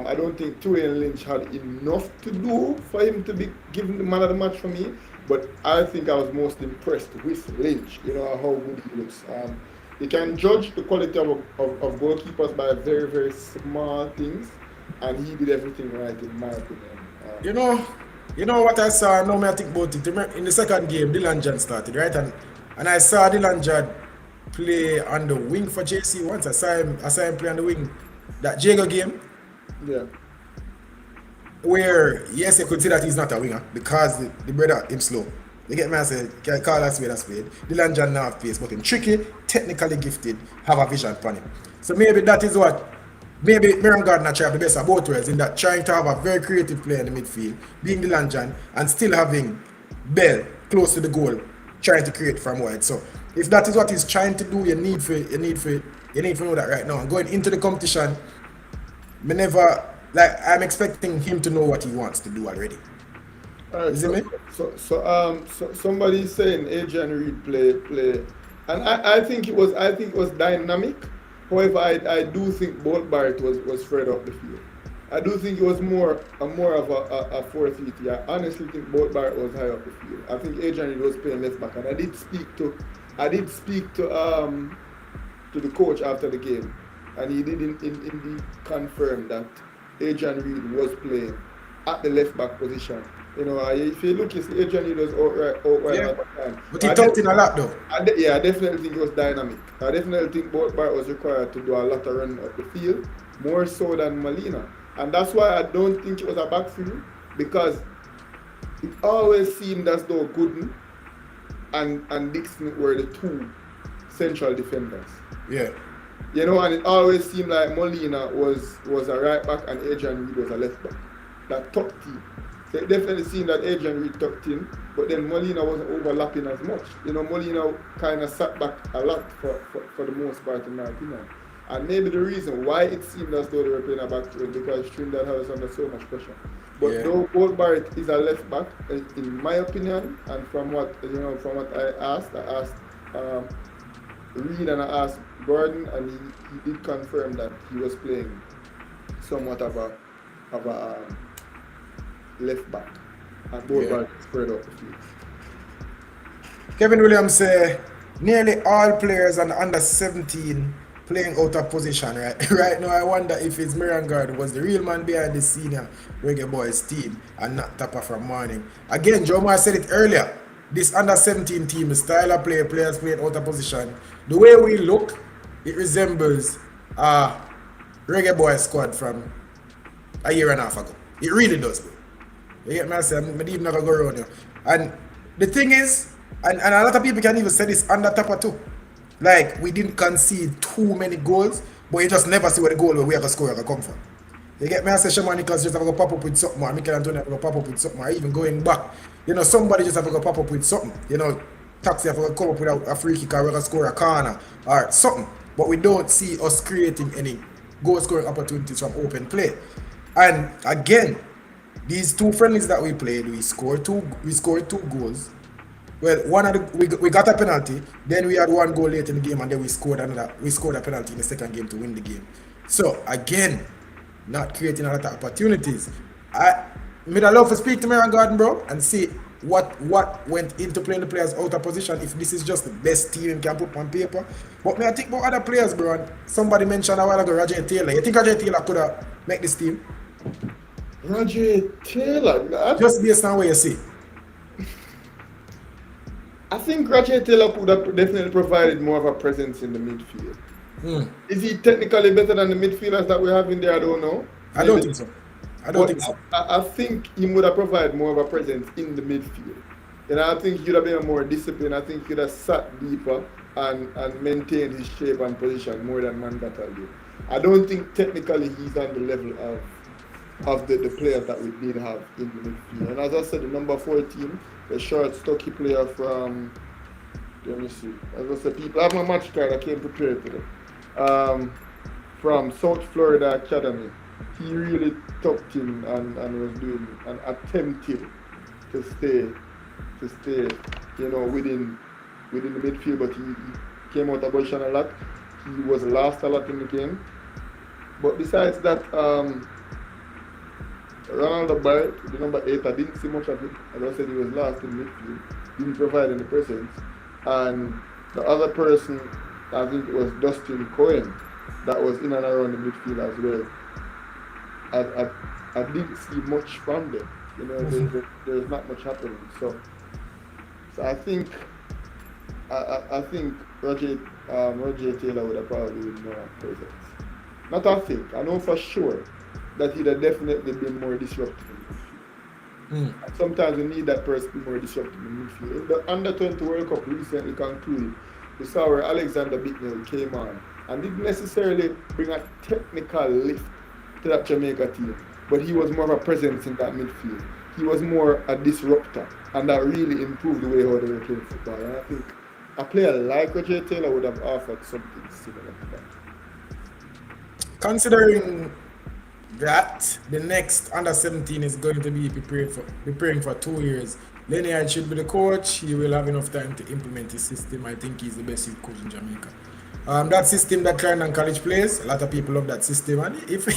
I don't think Tuane Lynch had enough to do for him to be given the man of the match for me. But I think I was most impressed with Lynch, how good he looks. You can judge the quality of goalkeepers by very, very small things, and he did everything right, in my opinion. You know, you know what I saw. Now me I think about it. In the second game, Dylan John started, right? And I saw Dylan John play on the wing for JC once. I saw him play on the wing. That Jago game, Yeah. where yes, you could see that he's not a winger because the brother him slow. You get me? I say, can I call a spade a spade? Dylan John now have pace, but him tricky, technically gifted, have a vision upon him. So maybe that is what. Maybe Miran Gardner try have the best of both worlds in that trying to have a very creative player in the midfield, being Dylan John, and still having Bell close to the goal, trying to create from wide. So if that is what he's trying to do, you need to know that right now. And going into the competition, I'm expecting him to know what he wants to do already. All right, Is it me? so somebody saying Adrian Reed play, and I think it was dynamic. However, I do think Bolt Barrett was further up the field. I do think it was more of a 4-3. I honestly think Bolt Barrett was high up the field. I think Adrian Reed was playing left back, and I did speak to the coach after the game, and he did indeed confirm that Adrian Reed was playing at the left back position. If you look, you see Adrian Reed was outright Yeah. at the time. But he tucked in a lot though. I definitely think it was dynamic. I definitely think both Bart was required to do a lot of running up the field, more so than Molina. And that's why I don't think it was a backfield, because it always seemed as though Gooden and Dixon were the two central defenders. Yeah. And it always seemed like Molina was a right back and Adrian Reed was a left back. That tucked in. So it definitely seemed that Adrian Reed tucked in, but then Molina wasn't overlapping as much. Molina kind of sat back a lot for the most part, in my opinion. And maybe the reason why it seemed as though they were playing a back three is because Trinidad was under so much pressure. But Yeah. though Bolt Barrett is a left back, in my opinion, and from what I asked Reed and I asked Gordon, and he did confirm that he was playing somewhat of a left back, and Bolt Yeah. Barrett spread out the field. Kevin Williams say nearly all players on the under 17 playing out of position right right now. I wonder if it's Mirangard was the real man behind the senior Reggae Boys team and not Tapa from Morning. Again, Joe Mar said it earlier. This under 17 team, the style of play, players playing out of position, the way we look, it resembles Reggae Boys squad from a year and a half ago. It really does, bro. You get me? I say, I'm even not gonna go around here. And the thing is, and a lot of people can even say this under Tapa too. Like, we didn't concede too many goals, but you just never see where the goal where we have a score come from. You get me? I say, Shaman Nicholas just have to pop up with something, or Michael Antonio have to pop up with something, or even going back. Somebody just have to pop up with something. Taxi have to come up with a free kick, or we're going to score a corner, or something. But we don't see us creating any goal scoring opportunities from open play. And again, these two friendlies that we played, we scored two goals. Well, one of the we got a penalty, then we had one goal late in the game, and then we scored a penalty in the second game to win the game. So again, not creating a lot of opportunities. I'd love to speak to Marion Garden, bro, and see what went into playing the players out of position, if this is just the best team you can put on paper. But I think about other players, bro, and somebody mentioned a while ago Roger Taylor. You think Roger Taylor could have make this team? Roger Taylor, Just based on what you see. I think Roger Taylor could have definitely provided more of a presence in the midfield. Is he technically better than the midfielders that we have in there? I don't know. I don't think so. I think he would have provided more of a presence in the midfield. I think he would have been more disciplined. I think he would have sat deeper and maintained his shape and position more than Mangatha did. I don't think technically he's on the level of the players that we did have in the midfield. And as I said, the number 14, the short, stocky player from, let me see, as I said, people, I have my match card, I came prepared today, from South Florida Academy. He really tucked in and was doing and attempted to stay within the midfield, but he came out of position a lot. He was last a lot in the game. But besides that, Ronaldo Barrett, the number 8, I didn't see much of it. As I said, he was last in midfield, didn't provide any presence. And the other person, I think it was Dustin Cohen, that was in and around the midfield as well. I didn't see much from them. You know, there's not much happening. So I think Roger Taylor would have probably been more present. Not I think, I know for sure that he'd have definitely been more disruptive in the midfield. And sometimes you need that person to be more disruptive in the midfield. The Under 20 World Cup recently concluded. We saw where Alexander Bicknell came on and didn't necessarily bring a technical lift to that Jamaica team, but he was more of a presence in that midfield. He was more a disruptor, and that really improved the way how they were playing football. And I think a player like Roger Taylor would have offered something similar to that. Considering that the next under 17 is going to be preparing for 2 years, Lenny should be the coach. He will have enough time to implement his system. I think he's the best youth coach in Jamaica. That system that Clarendon College plays, a lot of people love that system. And if we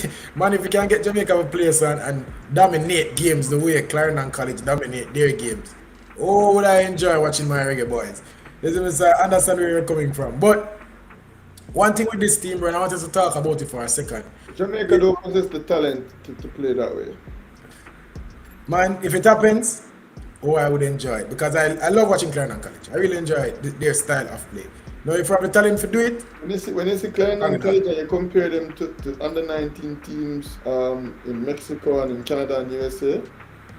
can get Jamaica to play and dominate games the way Clarendon College dominate their games, oh, would I enjoy watching my reggae boys. I understand where you're coming from. But one thing with this team, bro, and I wanted to talk about it for a second. Jamaica don't possess the talent to play that way. Man, if it happens, I would enjoy it. Because I love watching Clarendon College. I really enjoy their style of play. Now, if you have the talent to do it... When you see Clarendon College and you compare them to under 19 teams in Mexico and in Canada and USA,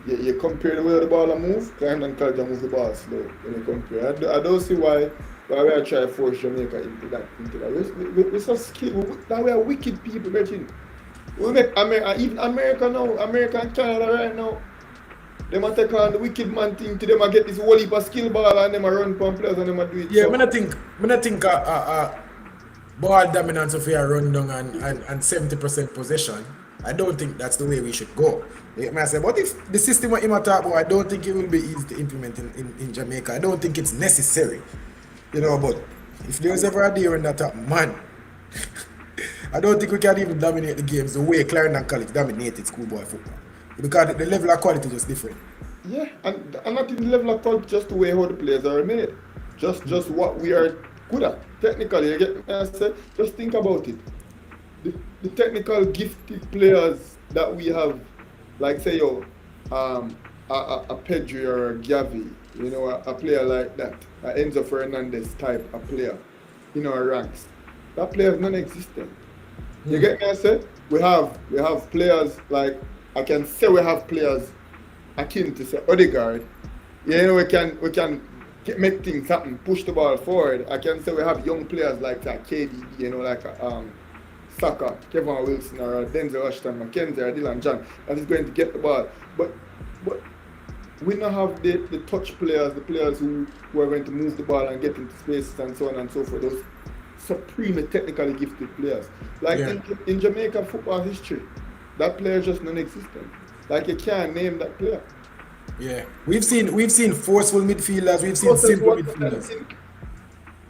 you compare the way the ball move, Clarendon College move the ball slow when you compare. I don't see why we are trying to force Jamaica into that. We're so skilled. We are wicked people, Virgin. We make even America now, America and Canada right now, they might take on the wicked man thing to them and get this whole heap of skill ball and them run from players and them do it. Yeah, so. I think ball dominance of your run down and 70% possession, I don't think that's the way we should go. I say, but if the system what you talk about, I don't think it will be easy to implement in Jamaica. I don't think it's necessary. You know, but if there's ever a day when that happens, man, I don't think we can even dominate the games the way Clarendon College dominated schoolboy football. Because the level of quality is just different. Yeah, and not even the level of quality, just the way how the players are made. Just what we are good at. Technically, you get me? I said, just think about it. The technical gifted players that we have, like say a Pedri or a Gavi, you know, a player like that, an Enzo Fernandez type of player, you know, ranks. That player is non-existent. You get me? I said, we have players like, I can say we have players akin to say Odegaard. You know, we can make things happen, push the ball forward. I can say we have young players like KDB, you know, like Saka, Kevin Wilson, or Denzel Ashton, Mackenzie, or Dylan John, that is going to get the ball. But we now have the touch players, the players who are going to move the ball and get into spaces and so on and so forth. Those supremely technically gifted players. Like in Jamaica football history, that player is just non-existent. Like you can't name that player. Yeah, we've seen forceful midfielders. We've seen simple midfielders.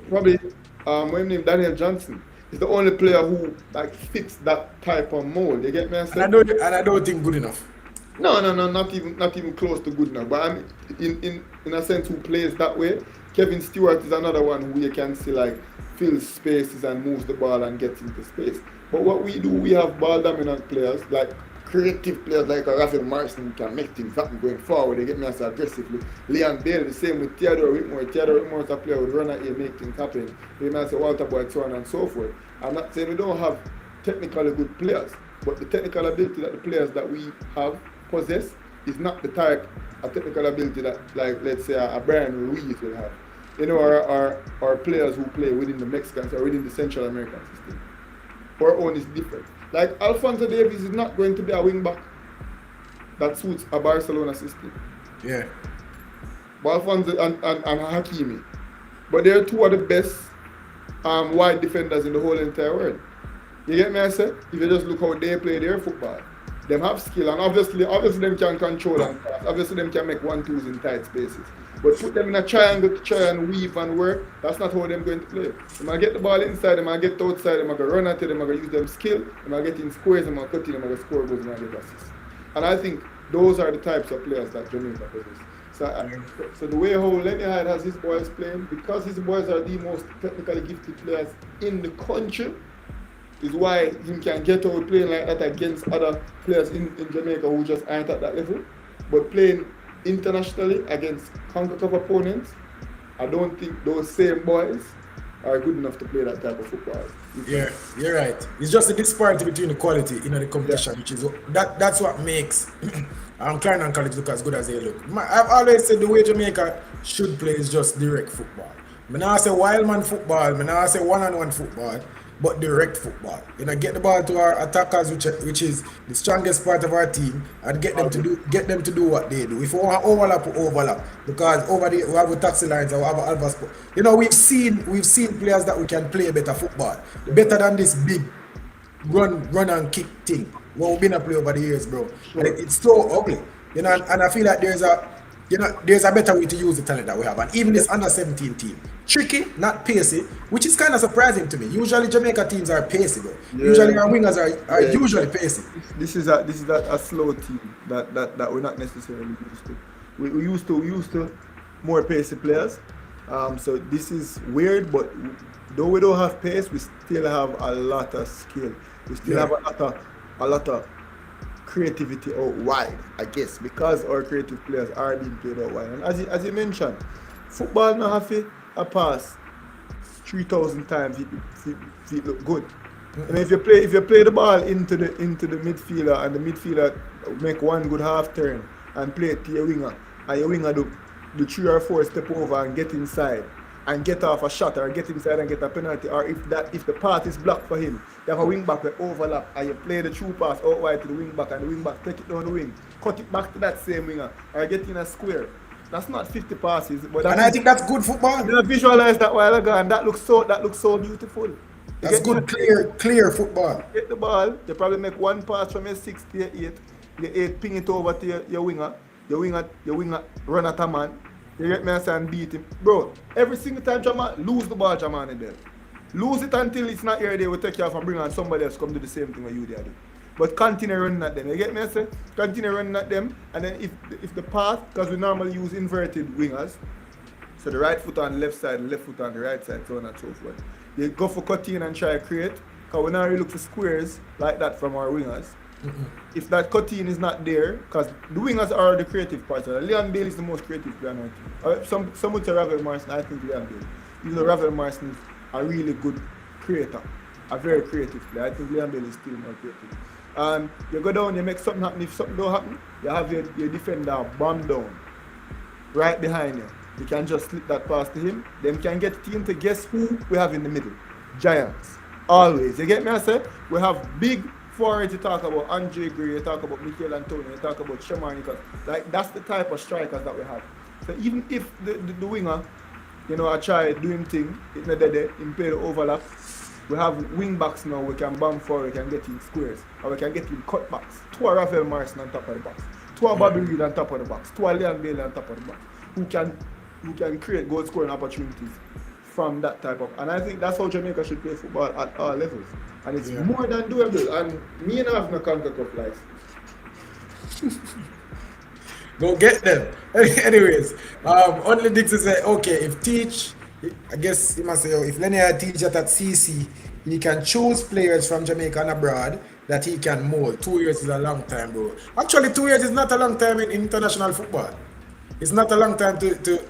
Probably, when named Daniel Johnson is the only player who like fits that type of mold. You get me? And I don't think good enough. No, not even close to good enough. But I mean, in a sense, who plays that way? Kevin Stewart is another one who you can see like fills spaces and moves the ball and gets into space. But what we do, we have ball dominant players, like creative players like Raphael Marson who can make things happen going forward. They get me as aggressively. Leon Bale, the same with Theodore Whitmore. Theodore Whitmore is a player who run at you, make things happen. They might say Walter Boyd, so on and so forth. I'm not saying we don't have technically good players, but the technical ability that the players that we have possess is not the type of technical ability that, like, let's say a Brian Ruiz will have. You know, our players who play within the Mexicans or within the Central American system. Our own is different. Like Alphonso Davies is not going to be a wing back that suits a Barcelona system. Yeah. But Alphonso and Hakimi. But they're two of the best wide defenders in the whole entire world. You get me? I say? If you just look how they play their football. Them have skill and obviously them can control and pass. Obviously them can make 1-2s in tight spaces. But put them in a triangle to try and weave and work, that's not how they're going to play. They might get the ball inside, they might get outside, they might run at it, they might use them skill, they might get in squares, they might cut in, they might score goals, they might get assists. And I think those are the types of players that Jamaica possess. So the way how Lenny Hyde has his boys playing, because his boys are the most technically gifted players in the country, is why he can get out playing like that against other players in Jamaica who just aren't at that level. But playing internationally against CONCACAF opponents, I don't think those same boys are good enough to play that type of football. Yeah, you're right. It's just the disparity between the quality in the competition, which is that's what makes Clarendon and College look as good as they look. I've always said the way Jamaica should play is just direct football. I now say wild man football, I now say one-on-one football, but direct football. Get the ball to our attackers, which is the strongest part of our team, and get them to do what they do. If we want overlap, because over there we have a taxi lines or we have a sport. We've seen players that we can play better football, better than this big run and kick thing. What we've been a play over the years, bro. Sure. And it's so ugly. And I feel like there's a better way to use the talent that we have. And even this under-17 team, tricky, not pacey, which is kind of surprising to me. Usually Jamaica teams are pacey, bro. Yeah. Usually our wingers are usually pacey. This is a slow team that we're not necessarily used to. We used to more pacey players. So this is weird, but though we don't have pace, we still have a lot of skill. We still have a lot of creativity out wide, I guess, because our creative players are being played out wide. And as you mentioned, football now have a pass 3,000 times it look good. And if you play the ball into the midfielder, and the midfielder make one good half turn and play it to your winger, and your winger do 3 or 4 step over and get inside and get off a shot, or get inside and get a penalty, or if the path is blocked for him, you have a wing back with overlap and you play the true pass out wide to the wing back, and the wing back take it down the wing, cut it back to that same winger, or get in a square. That's not 50 passes, but I think that's good football. You visualize that while ago, and that looks so beautiful. That's good, clear football. Get the ball, you probably make one pass from your 6 to your 8, your 8 ping it over to your winger, your winger run at a man. You get me and beat him. Bro, every single time Jaman lose the ball, Jaman in there. Lose it until it's not here, they will take you off and bring on somebody else come do the same thing what you did. But continue running at them. You get me? I say? Continue running at them, and then if the path, because we normally use inverted wingers, so the right foot on the left side, the left foot on the right side, so on and so forth. You go for cutting and try to create, because we not really look for squares like that from our wingers. If that cutting is not there, because the wingers are the creative part. Leon Bailey is the most creative player now. Some would say Ravel Marson, I think Leon Bailey. Even though Ravel Marson is a really good creator, a very creative player. I think Leon Bailey is still more creative. And you go down, you make something happen. If something don't happen, you have your defender bomb down right behind you. You can just slip that pass to him. Then can get the team to guess who we have in the middle. Giants. Always. You get me? I said we have big forwards. You talk about Andre Gray, you talk about Michael Antonio, you talk about Shamar Nichols. Like that's the type of strikers that we have. So even if the winger, I try doing thing, it's not there, in play the overlap. We have wing backs now, we can bomb forward, we can get in squares, or we can get in cutbacks. 2 Rafael Marson on top of the box, 2 Bobby Reed on top of the box, 2 Leon Bailey on top of the box, who can create goal scoring opportunities from that type of. And I think that's how Jamaica should play football at all levels. And it's more than doable. And me and I have no CONCACAF license. Go get them. Anyways, only Dixon say, okay, if teach, I guess he must say, if Lenny teach at CC, he can choose players from Jamaica and abroad that he can mold. 2 years is a long time, bro. Actually, 2 years is not a long time in international football. It's not a long time to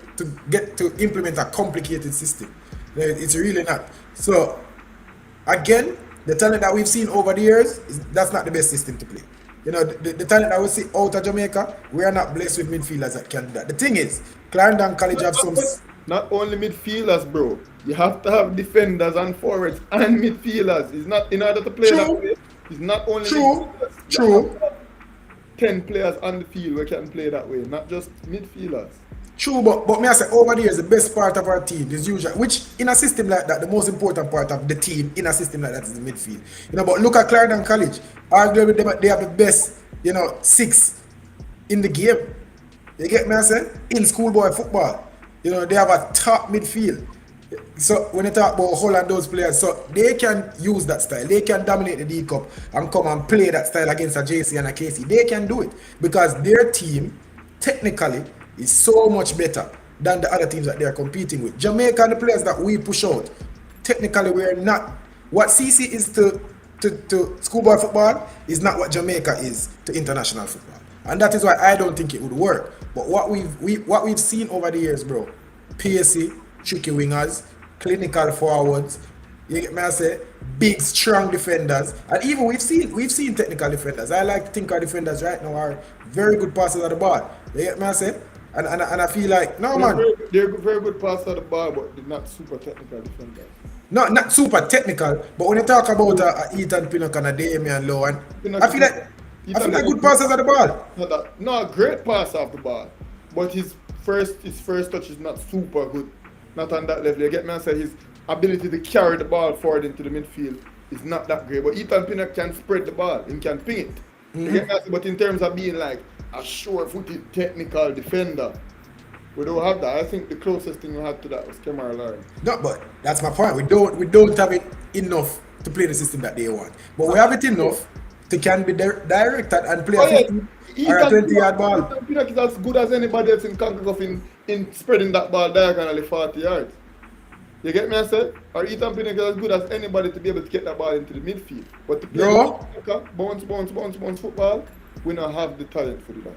get to implement a complicated system. It's really not. So, again, the talent that we've seen over the years, that's not the best system to play. The talent that we see out of Jamaica, we are not blessed with midfielders that can do that. The thing is, Clarendon College have some... Not only midfielders, bro. You have to have defenders and forwards and midfielders. It's not in order to play that way. It's not only midfielders. True. 10 players on the field we can play that way, not just midfielders. True, but me I say over there is the best part of our team is usually, which in a system like that, the most important part of the team in a system like that is the midfield. But look at Clarendon College. Arguably they have the best, 6 in the game. You get me I say? In schoolboy football. They have a top midfield. So when you talk about Holland, those players, so they can use that style. They can dominate the D Cup and come and play that style against a JC and a KC. They can do it because their team technically is so much better than the other teams that they are competing with. Jamaica and the players that we push out, technically we're not. What CC is to schoolboy football is not what Jamaica is to international football, and that is why I don't think it would work. But what we've seen over the years, bro, pacey, tricky wingers, clinical forwards. You get me? I say big, strong defenders, and even we've seen technical defenders. I like to think our defenders right now are very good passers of the ball. You get me? I say, and I feel like no man, They're very good passer of the ball, but they're not super technical defenders. not super technical. But when you talk about a Ethan Pinnock and a Damian Lowe, and Pinnock I feel is- like Ethan is good passers of the ball. not a great passer of the ball, but his first touch is not super good. Not on that level. You get me? I say his ability to carry the ball forward into the midfield is not that great. But Ethan Pinnock can spread the ball. He can ping it. You get me? I say, but in terms of being like a sure-footed technical defender, we don't have that. I think the closest thing we had to that was Kemar Lauren. No, but that's my point. We don't have it enough to play the system that they want. But we have it enough to can be directed and play a 15 or a 20-yard ball. Ethan Pinnock is as good as anybody else in CONCACAF in spreading that ball diagonally 40 yards. You get me? I said? Or Ethan Pinnock is as good as anybody to be able to get that ball into the midfield. But to play bounce football, we don't have the talent for that.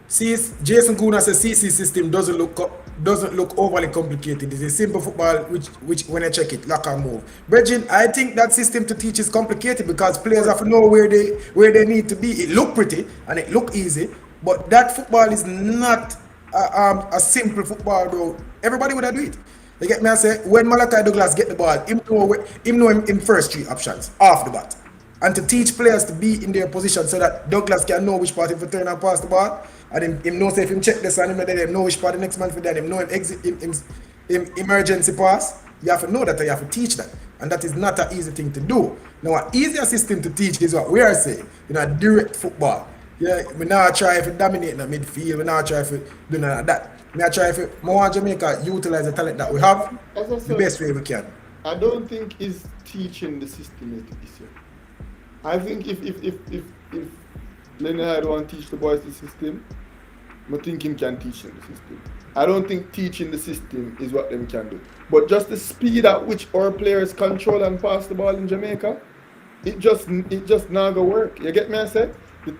See, Jason Kuna says CC system doesn't look overly complicated. It's a simple football which when I check it, lock and move. Bridging, I think that system to teach is complicated because players have to know where they need to be. It look pretty and it look easy, but that football is not a simple football, bro. Everybody would do it. You get me? I say when Malachi Douglas get the ball, him know him first three options off the bat. And to teach players to be in their position so that Douglas can know which part if he turn and pass the ball, and him know say if him check this and him know which part the next man for that, him know him exit him emergency pass. You have to know that, you have to teach that. And that is not an easy thing to do. Now an easier system to teach is what we are saying, direct football. Yeah, we now try to dominate in the midfield, we now try to do none of that. We now try to more Jamaica utilize the talent that we have the best way we can. I don't think he's teaching the system this year. I think if Lenny Hyde want to teach the boys the system, I think him can teach them the system. I don't think teaching the system is what them can do. But just the speed at which our players control and pass the ball in Jamaica, it just not gonna work. You get me? I say the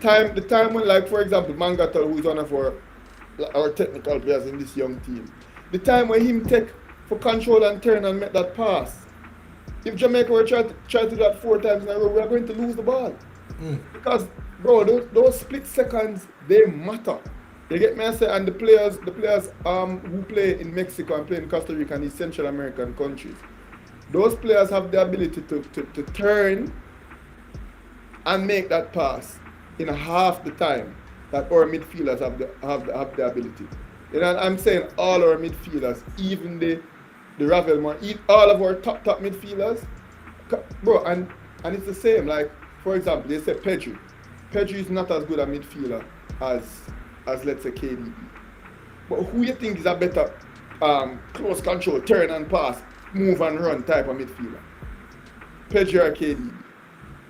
time when, like, for example, Mangatal, who is one of our technical players in this young team, the time when him take for control and turn and make that pass. If Jamaica were try to do that 4 times in a row, we are going to lose the ball. Because, bro, those split seconds, they matter. You get me? I say, and the players who play in Mexico and play in Costa Rica and these Central American countries, those players have the ability to turn and make that pass in half the time that our midfielders have the ability. I'm saying all our midfielders, even the Ravelmore, all of our top midfielders, bro, and it's the same. Like, for example, they say Pedri. Pedri is not as good a midfielder as let's say KDB. But who you think is a better close control, turn and pass, move and run type of midfielder? Pedri or KDB?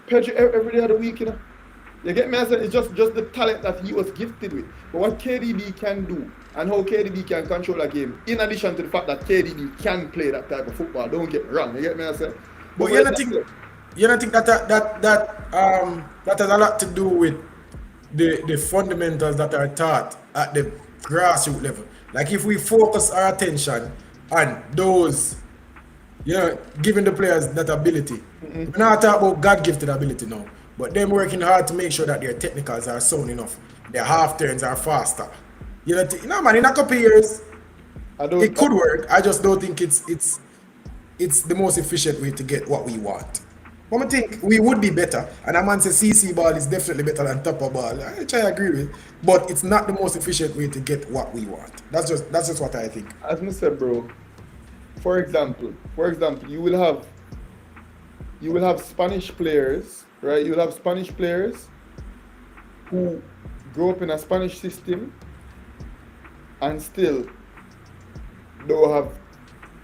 Pedri every day of the week, You get me? I said it's just the talent that he was gifted with. But what KDB can do and how KDB can control a game, in addition to the fact that KDB can play that type of football, don't get me wrong. You get me? I said, but you don't think that has a lot to do with the fundamentals that are taught at the grassroots level. Like if we focus our attention on those, giving the players that ability. We're not talking about God-gifted ability now, but them working hard to make sure that their technicals are sound enough, their half turns are faster. Man, in a couple of years, it could work. I just don't think it's the most efficient way to get what we want. But I think we would be better, and a man says CC ball is definitely better than topper ball, which I agree with. But it's not the most efficient way to get what we want. That's just what I think. As I said, bro. For example, you will have Spanish players, right? You will have Spanish players who grow up in a Spanish system and still don't have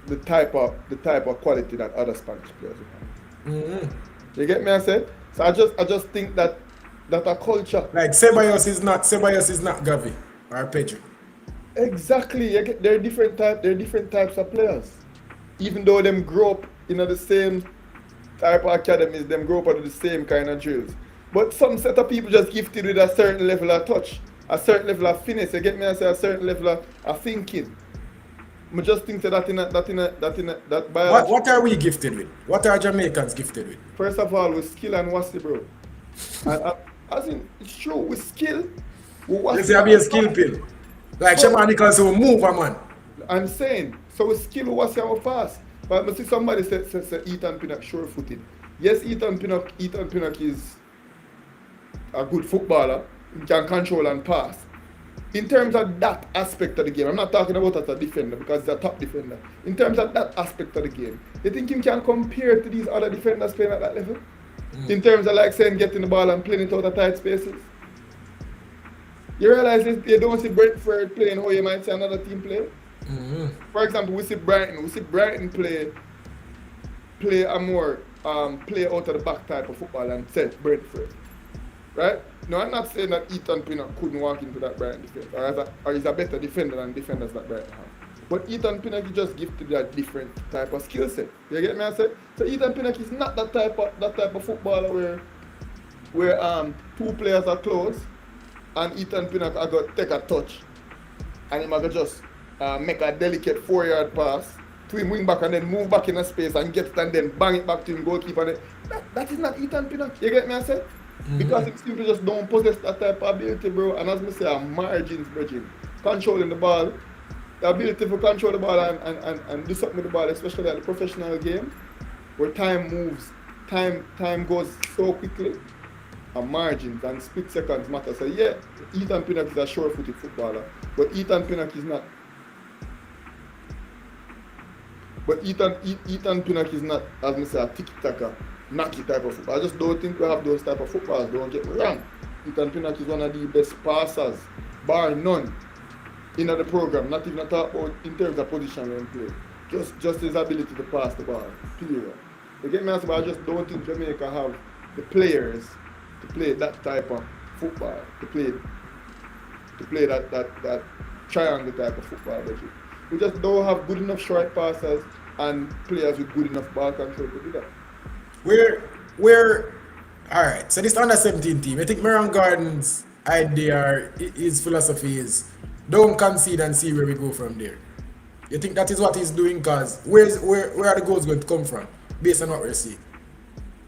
the type of quality that other Spanish players have. You get me? I said. So I just think that a culture. Like Ceballos is not Gavi or Pedri. Exactly. They're different types of players. Even though them grow up in the same type of academies, them grow up under the same kind of drills. But some set of people just gifted with a certain level of touch, a certain level of finesse. You get me? I say a certain level of thinking. I just think that biology. What are we gifted with? What are Jamaicans gifted with? First of all, with skill and what's bro. And as in, it's true, with skill, You see, I be a skill pill. Like Shaman Nichols will move a man. I'm saying, so with skill, what's your pass? But I see somebody say Ethan Pinnock sure-footed. Yes, Ethan Pinnock is a good footballer. He can control and pass. In terms of that aspect of the game, I'm not talking about as a defender because he's a top defender. In terms of that aspect of the game, you think him can compare to these other defenders playing at that level? In terms of like saying getting the ball and playing it out of tight spaces? You realize you don't see Brentford playing how you might see another team play? For example, we see Brighton play a more play out of the back type of football and set Brentford. Right? No, I'm not saying that Ethan Pinnock couldn't walk into that Brighton defense or he's a better defender than defenders that Brighton have. But Ethan Pinnock is just gifted that different type of skill set. You get me? I say? So Ethan Pinnock is not that type of footballer where two players are close and Ethan Pinnock are going to take a touch and him are going to just make a delicate 4-yard pass to him wing back and then move back in a space and get it and then bang it back to him goalkeeper. And that is not Ethan Pinnock. You get me? I say? Because it simply just don't possess that type of ability, bro. And as I say, margins, bridging, controlling the ball, the ability to control the ball and do something with the ball, especially at the professional game, where time moves, time goes so quickly, and margins and split seconds matter. So yeah, Ethan Pinnock is a sure-footed footballer, but Ethan Pinnock is not. But Ethan Pinnock is not, as I say, a tiki-taka, knocky type of football. I just don't think we have those type of footballers. Don't get me wrong. Ethan Pinnock is one of the best passers, bar none, in the program. Not even talk about in terms of position when play. Just his ability to pass the ball. Period. You get me? I just don't think Jamaica have the players to play that type of football. To play that triangle type of football. We just don't have good enough short passers and players with good enough ball control to do that. We're all right. So this under 17 team, I think Moran Gordon's idea, his philosophy is don't concede and see where we go from there. You think that is what he's doing? Because where are the goals going to come from based on what we're seeing?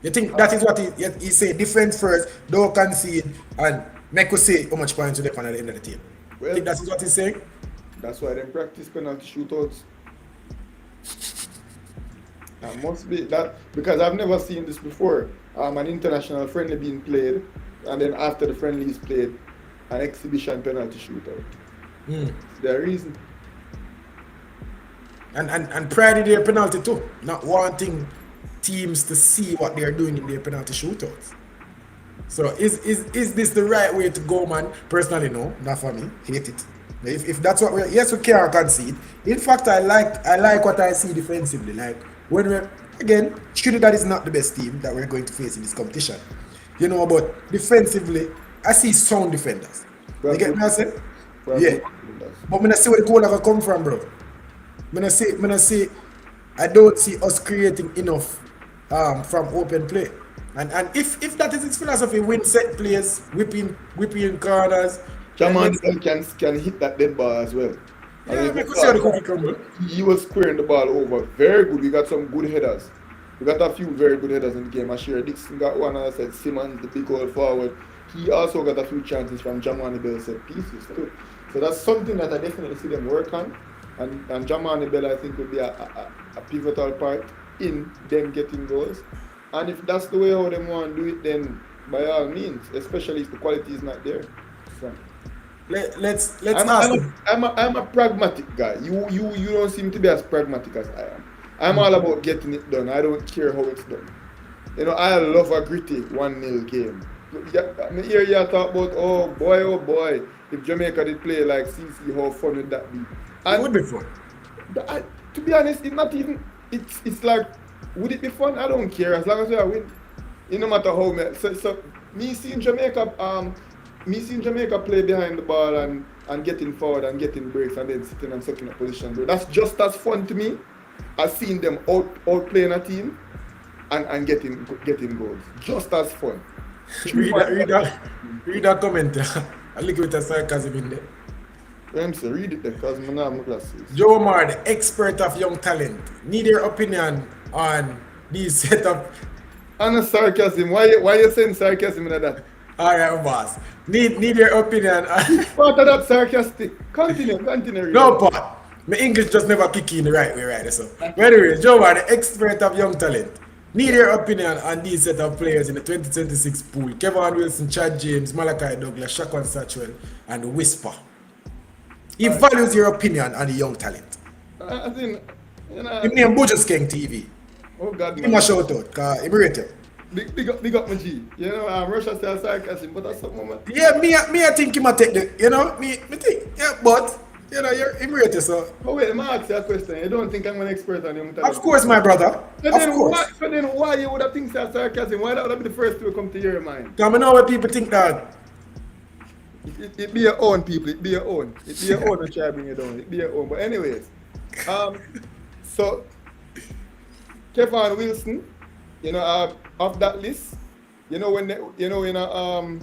You think that is what he say? Defense first, don't concede, and make us see how much points you get on the end of the team. Well, you think that is what he's saying? That's why they practice penalty shootouts. That must be that, because I've never seen this before. An international friendly being played, and then after the friendly is played, an exhibition penalty shootout. It's their reason. And pride in their penalty too, not wanting teams to see what they're doing in their penalty shootouts. So is this the right way to go, man? Personally, no, not for me. Hate it. If that's what we can't concede. In fact, I like what I see defensively. Like when we're again, Trinidad is not the best team that we're going to face in this competition. You know, but defensively, I see sound defenders. You get me? I say? Yeah. But when I see where the goal ever come from, bro. When I say I don't see us creating enough from open play. And if that is his philosophy, win set plays, whipping corners. Jaman can hit that dead ball as well. Yeah, because see how the cookie come. He was squaring the ball over. Very good. We got some good headers. We got a few very good headers in the game. Ashir Dixon got one, and I said Simmons, the big old forward. He also got a few chances from Jamani Bell set pieces too. So that's something that I definitely see them work on. And Jamani Bell, I think, would be a pivotal part in them getting goals. And if that's the way how they want to do it, then by all means, especially if the quality is not there. So, let's ask. I'm a pragmatic guy. You don't seem to be as pragmatic as I am. I'm all about getting it done. I don't care how it's done. You know, I love a gritty 1-0 game. I hear you talk about oh boy, if Jamaica did play like CC, how fun would that be? It would be fun. to be honest, it's not even. It's like, would it be fun? I don't care as long as we win. It no matter how me. So me seeing Jamaica play behind the ball and getting forward and getting breaks and then sitting and sucking up position, bro. That's just as fun to me as seeing them out playing a team and getting goals. Just as fun. Read that comment. A little bit of sarcasm in there. Ramsey, read it there because I don't have my glasses. Joe Mar, the expert of young talent, need your opinion on these setup. And a sarcasm. Why you saying sarcasm in that? Alright, boss. Need your opinion. Part of that sarcastic. Continue. No, part. My English just never kick in the right way, right? So, but anyway, Joe Mar, the expert of young talent, need your opinion on these set of players in the 2026 pool. Kevin Wilson, Chad James, Malachi Douglas, Shaquan Satchwell, and Whisper. He values your opinion on the young talent. I think, His name Bujas King TV. Oh God, Give him a shout out, because he rate you. Big up my G. You know, Russia says sarcasm, but that's something, man. Yeah, me I think he might take the, you know, me think, yeah, but, you know, you're immigrant, so. Oh wait, let me ask you a question. You don't think I'm an expert on young talent? Of course, my brother. So then why you would have think that's sarcasm? Why that would be the first to come to your mind? Because I know what people think that. It be your own, people. It be your own. It be your own and try to bring you down. It be your own. But anyways, so Kevin Wilson, you know, off that list, you know when they, you know in a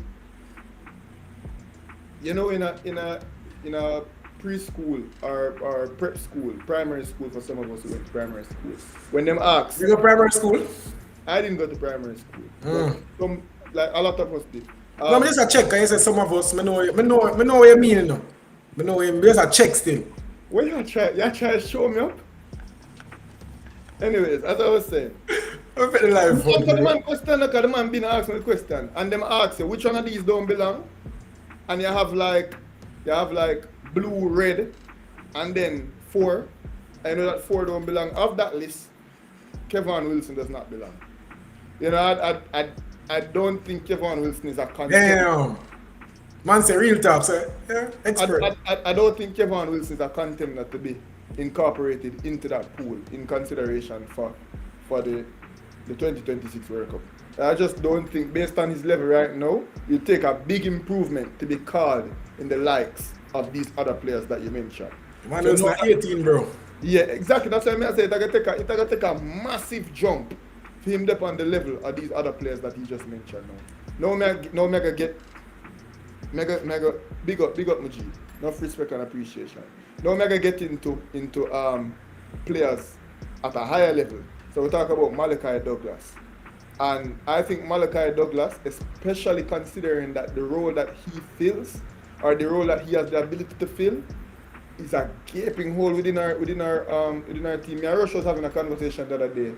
preschool or prep school, primary school for some of us who went to primary school. When them ask, You go primary school? I didn't go to primary school. But some, like a lot of us did. No, I'm just a check. I said some of us, I know what you mean, you know. I know what you mean. Just a check still. What you try to show me up? Anyways, as I was saying, I'm very live for answer the man question, look at the man been asking the question, and them ask you which one of these don't belong, and you have like blue, red, and then 4. I know that 4 don't belong. Of that list, Kevin Wilson does not belong. You know, I don't think Kevin Wilson is a contender. Damn. Man say real talk, sir. Yeah, expert. I don't think Kevin Wilson is a contender to be incorporated into that pool in consideration for the 2026 World Cup. I just don't think, based on his level right now, it'll take a big improvement to be called in the likes of these other players that you mentioned. Man, it's not 18, bro. Yeah, exactly. That's why I say it's gonna take a massive jump for him up on the level of these other players that he just mentioned now. No mega big up my G. Enough respect and appreciation. No mega get into players at a higher level. So we talk about Malachi Douglas. And I think Malachi Douglas, especially considering that the role that he fills, or the role that he has the ability to fill, is a gaping hole within our team. Me and Rush was having a conversation the other day,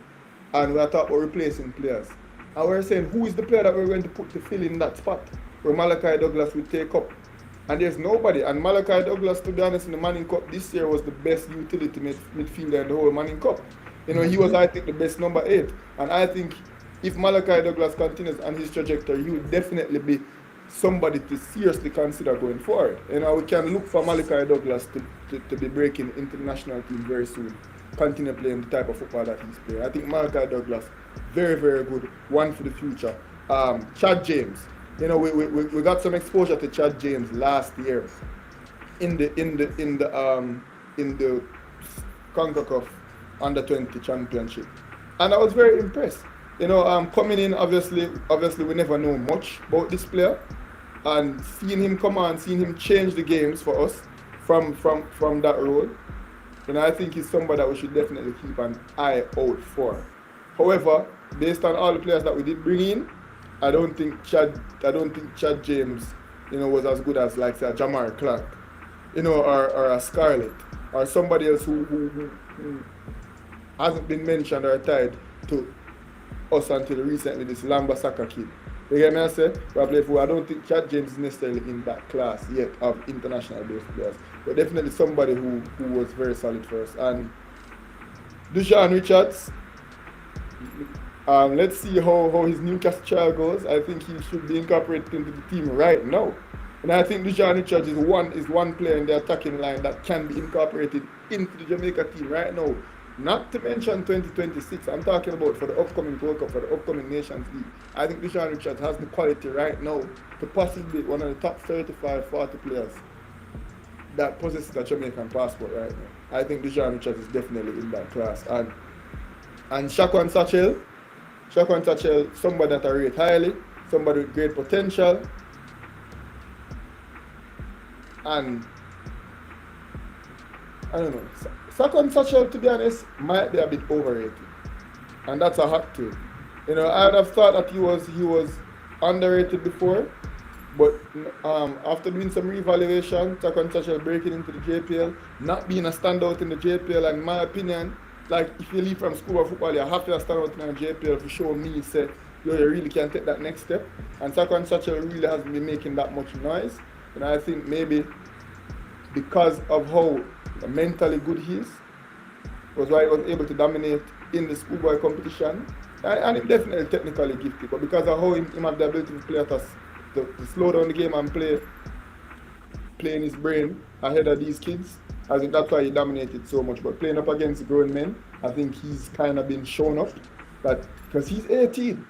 and we were talking about replacing players. And we were saying, who is the player that we're going to put to fill in that spot where Malachi Douglas will take up? And there's nobody. And Malachi Douglas, to be honest, in the Manning Cup this year was the best utility midfielder in the whole Manning Cup. You know, he was, I think, the best number 8. And I think if Malachi Douglas continues on his trajectory, he will definitely be somebody to seriously consider going forward. You know, we can look for Malachi Douglas to be breaking into the national team very soon. Continue playing the type of football that he's playing. I think Malachi Douglas, very, very good. One for the future. Chad James. You know, we got some exposure to Chad James last year in the CONCACAF Under-20 Championship, and I was very impressed. You know, coming in, obviously we never know much about this player, and seeing him come on, seeing him change the games for us from that role, and I think he's somebody that we should definitely keep an eye out for. However, based on all the players that we did bring in, I don't think Chad James, you know, was as good as like say Jamar Clark, you know, or a Scarlett, or somebody else who hasn't been mentioned or tied to us until recently, this Lamba Saka kid. You get me I say? I don't think Chad James is necessarily in that class yet of international based players. But definitely somebody who was very solid for us. And Deshaun Richards, let's see how his Newcastle trial goes. I think he should be incorporated into the team right now. And I think Dijon Richards is one player in the attacking line that can be incorporated into the Jamaica team right now. Not to mention 2026, I'm talking about for the upcoming World Cup, for the upcoming Nations League. I think Dijon Richards has the quality right now to possibly be one of the top 35, 40 players that possesses a Jamaican passport right now. I think Dijon Richards is definitely in that class. And Shaquan Satchel, somebody that I rate highly, somebody with great potential, and I don't know. Shaquan Satchel, to be honest, might be a bit overrated, and that's a hot take. I would have thought that he was underrated before, but after doing some reevaluation, Shaquan Satchel breaking into the JPL, not being a standout in the JPL, and in my opinion, like if you leave from school of football, you have to stand out in the JPL to show me, say, you really can take that next step. And Shaquan Satchel really hasn't been making that much noise. I think maybe because of how mentally good he is, was why he was able to dominate in the schoolboy competition. And he's definitely technically gifted, but because of how him have the ability to play at us, to slow down the game and playing his brain ahead of these kids, I think that's why he dominated so much. But playing up against grown men, I think he's kind of been shown up that because he's 18.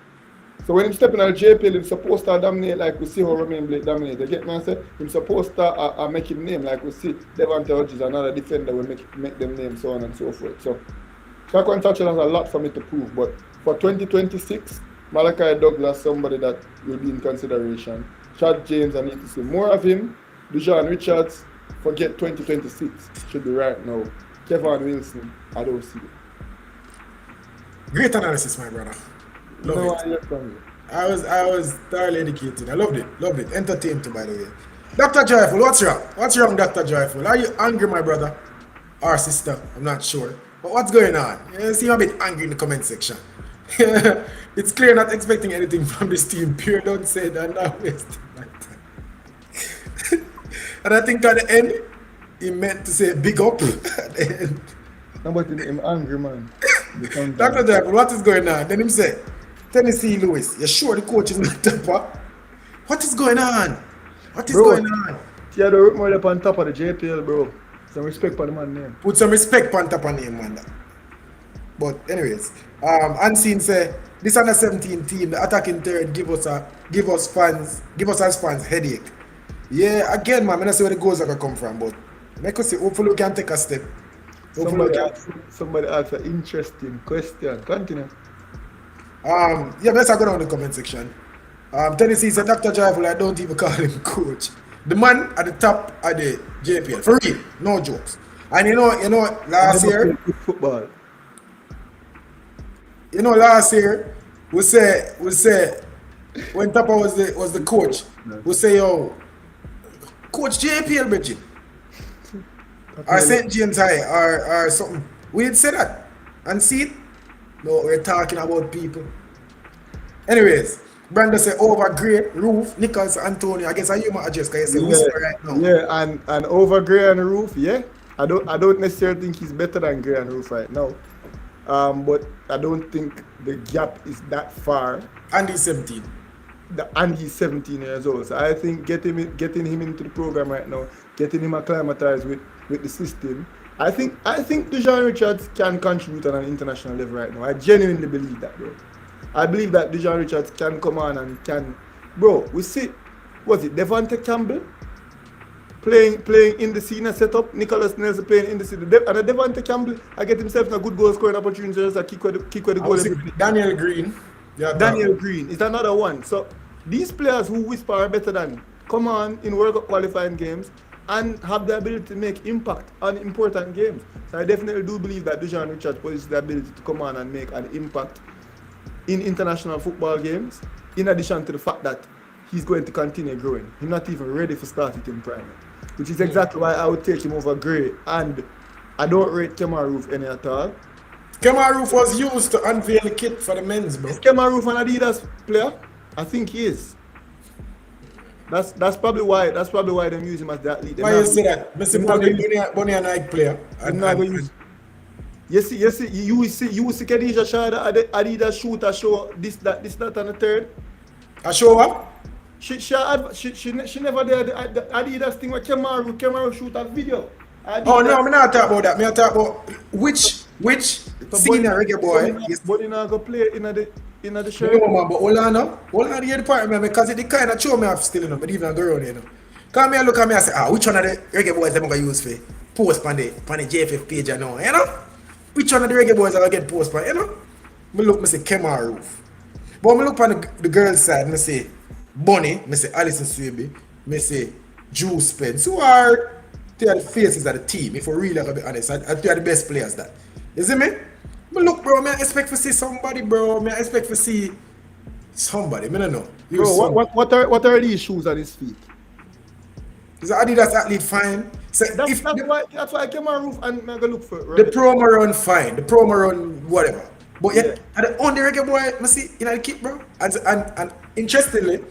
So when he's stepping out of JPL, he's supposed to dominate like we see how Romain Blake dominate. You get me? I say he's supposed to make him name like we see Devante Hodges, another defender will make them name, so on and so forth. So Shaquan Satchel has a lot for me to prove, but for 2026, Malachi Douglas, somebody that will be in consideration. Chad James, I need to see more of him. Dijon Richards, forget 2026, should be right now. Kevin Wilson, I don't see it. Great analysis, my brother. Love it. I was thoroughly educated. I loved it. Entertained too, by the way. Dr. Joyful, what's wrong? What's wrong, Dr. Joyful? Are you angry, my brother? Or sister? I'm not sure. But what's going on? You seem a bit angry in the comment section. It's clear not expecting anything from this team. Pure don't say that, not wasting my time. And I think at the end, he meant to say big up at the end. No, but I'm angry, man. Dr. Joyful, what is going on? Then him say, Tennessee Lewis, you sure the coach is not top? What is going on? What is going on? Yeah, the work more up on top of the JPL, bro. Some respect for the man name. Put some respect on top of name, man. But anyways, Unseen say this under 17 team, the attacking third give us as fans headache. Yeah, again, man, I don't see where the goals are gonna come from, but make us see. Hopefully, we can take a step. Somebody asked an interesting question. Continue. Let's go down the comment section. Tennessee said Dr. Joyful, I don't even call him coach. The man at the top of the JPL, for real, no jokes. And you know, last year, football. Last year, we say when Tapa was the coach, we say, yo, Coach JPL, Bridget, or St. James High, or something. We didn't say that. And see it? No, we're talking about people. Anyways, Brandon said over Gray, Roof, Nichols, Antonio. I guess I might adjust because you say whisper right now. Yeah, and over Gray and Roof, yeah. I don't necessarily think he's better than Gray and Roof right now. But I don't think the gap is that far. And he's 17. And he's 17 years old. So I think getting him into the program right now, getting him acclimatized with the system. I think Dijon Richards can contribute on an international level right now. I genuinely believe that, bro. I believe that Dijon Richards can come on and can, bro. We see, was it Devante Campbell playing in the senior setup? Nicholas Nelson playing in the senior. And Devante Campbell, I get himself in a good goal scoring opportunity, just a kick where the goal. Daniel Green. Yeah, Daniel Green is another one. So these players who whisper are better than come on in World Cup qualifying games and have the ability to make impact on important games. So I definitely do believe that Dijon Richards possesses the ability to come on and make an impact in international football games, in addition to the fact that he's going to continue growing. He's not even ready for starting in prime, which is exactly why I would take him over Gray. And I don't rate Kemar Roof any at all. Kemar Roof was used to unveil the kit for the men's, bro. Is Kemar Roof an Adidas player? I think he is. That's probably why they use him as the athlete. Why you say that? Mr. Bonnie a Nike player. You see, you see Khadija Shah, the Adidas shooter show this, that, and the third. A show what? She never did the Adidas thing with Kemaru shoot a video. Oh Adidas. no, I'm not talking about that. Me talk about which So senior reggae boy is. Buddy not go play in the shirt. No man, but hold on now. Hold on to the part man, because it kind of show me off still, you know, but even go around, you know. Come here, look at me and say, which one of the reggae boys them gonna use for post on the JFF page, you know? Which one of the reggae boys are gonna get post on, you know? Me look, me say Kemar Roof. But me look on the girls' side, me say Bunny, me say Alison Swaby, me say Juice Spence, who are the faces of the team, if we're really gonna be honest, and they are the best players that. You see me? But look, bro, I expect to see somebody, bro. I expect to see somebody. I don't know. Bro, what are these shoes on his feet? Is Adidas athlete fine? So that's why I came on roof and I'm gonna look for it. Right? The promo run fine. The promo run whatever. But yeah, and the only reggae boy, I see in the kit, bro. And interestingly,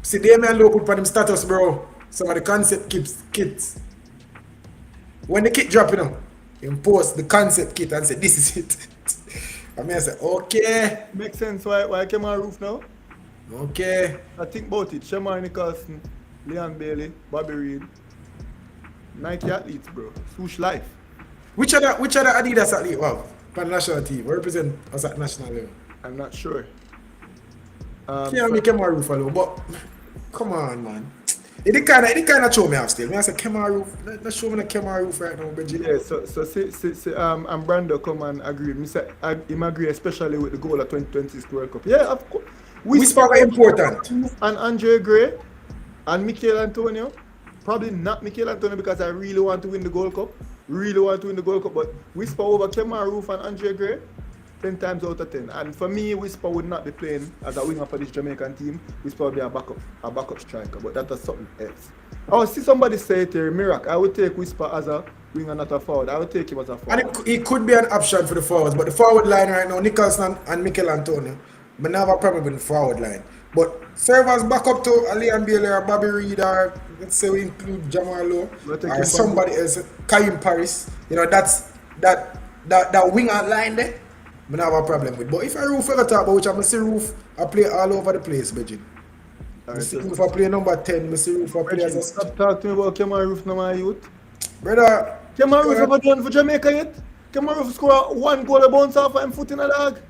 see they may look up on them status, bro. Some of the concept kits. When the kit drop, you know, you post the concept kit and say this is it. I mean, I say, okay. Makes sense why I came on roof now. Okay. I think about it. Shamar Nicholson, Leon Bailey, Bobby Reed, Nike athletes, bro. Swoosh life. Which other Adidas athlete? Wow, for the national team, or represent us at national level? I'm not sure. Can't make Kemar Roof alone, but come on, man. It kind of show me off still. Me I say Kemar Roof. Let's show me the Kemar Roof right now, Benji. Yeah. So and Brando come and agree. Me say him agree, especially with the goal of 2020 World Cup. Yeah, of course. We spoke important. And Andre Gray and Mikel Antonio. Probably not Mikel Antonio because I really want to win the Gold Cup. But Whisper over Kemar Roof and Andre Gray 10 times out of 10. And for me, Whisper would not be playing as a winger for this Jamaican team. Whisper would be a backup striker, but that is something else. I see somebody say it here, Mirac, I would take Whisper as a winger, not a forward. I would take him as a forward. And it could be an option for the forwards, but the forward line right now, Nicholson and Mikel Antonio, I never have a problem with the forward line. But serve as backup to Leon Bailey or Bobby Reed, or let's say we include Jamal Lowe or somebody else, Kaim Paris. You know, that's that winger line there. I don't have a problem with. But if I Roof ever talk about which I'm see Roof, I play all over the place, Beijing. I see Roof I play number 10, I see Roof I play as a... Stop talking about Kemar Roof no my youth. Brother... Kemar Roof ever done for Jamaica yet? Kemar Roof score one goal, a bounce off and foot in a dog.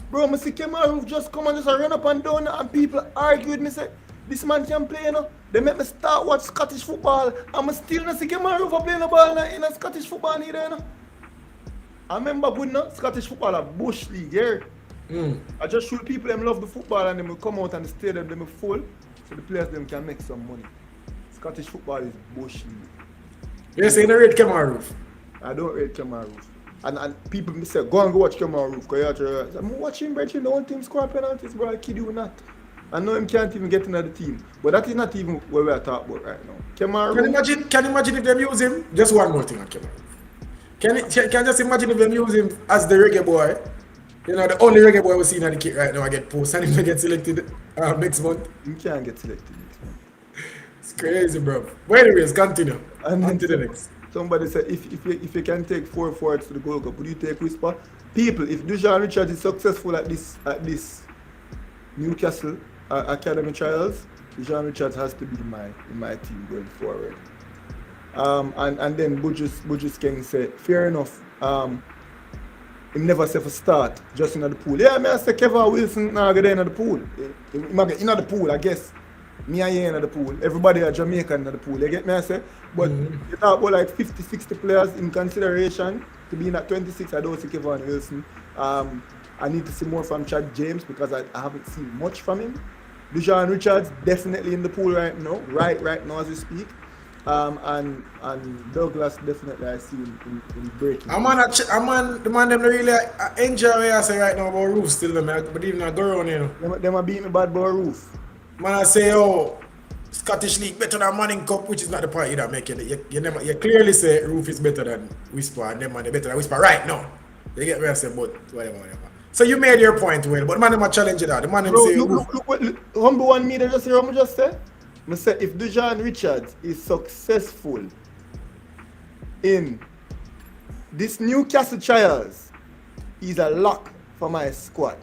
Bro, I see Kemar Roof just come and just run up and down and people argue with me, say, this man can play, you know. They make me start watch Scottish football. I'm still not see Kemar Roof playing the ball in a Scottish football neither, you know. I remember when Scottish football a bush league here. I just show people them love the football and they will come out and the stadium them full so the players them can make some money. Scottish football is bush league. You're saying you rate Kemar Roof? I don't rate Kemar Roof. And people say go and go watch Kemar Roof because I'm watching Brechin, the one team score penalties, bro. I kid you not. I know him can't even get into the team. But that is not even what we are talking about right now. Kemar Roof. Can you imagine if they use him? Just one more thing on Kemar Roof. Can you just imagine if they use him as the reggae boy? You know, the only reggae boy we see in the kit right now, I get post and if get selected next month. You can't get selected next month. It's crazy, bro. But anyways, continue. And on to the next. Somebody said if you can take 4 forwards to the Gold Cup, would you take Whisper? People, if Dujan Richards is successful at this Newcastle Academy trials, Dujan Richards has to be in my team going forward. And then Bujus King said, fair enough. He never said for start, just in the pool. Yeah, I say Kevin Wilson now get in the pool. He get in the pool, I guess. Me and you in the pool. Everybody are Jamaican in the pool. You get me, I say? But you talk about like 50, 60 players in consideration to be in at 26. I don't see Kevin Wilson. I need to see more from Chad James because I haven't seen much from him. Dujan Richards definitely in the pool right now, right now as we speak. And Douglas definitely I see in breaking. I'm on the man them really enjoy what I say right now about Roof still, but even a girl, you know. Them a beat me bad about Roof. Man, I say, Scottish League better than Manning Cup, which is not the point you don't make it. You clearly say Roof is better than Whisper, and them man they better than Whisper right now. You get where I say, but whatever. So you made your point well, but the man them a challenge it out. The man them say, look, humble one me, they just say what I just said. I say if Dujan Richards is successful in this Newcastle trials, he's a lock for my squad.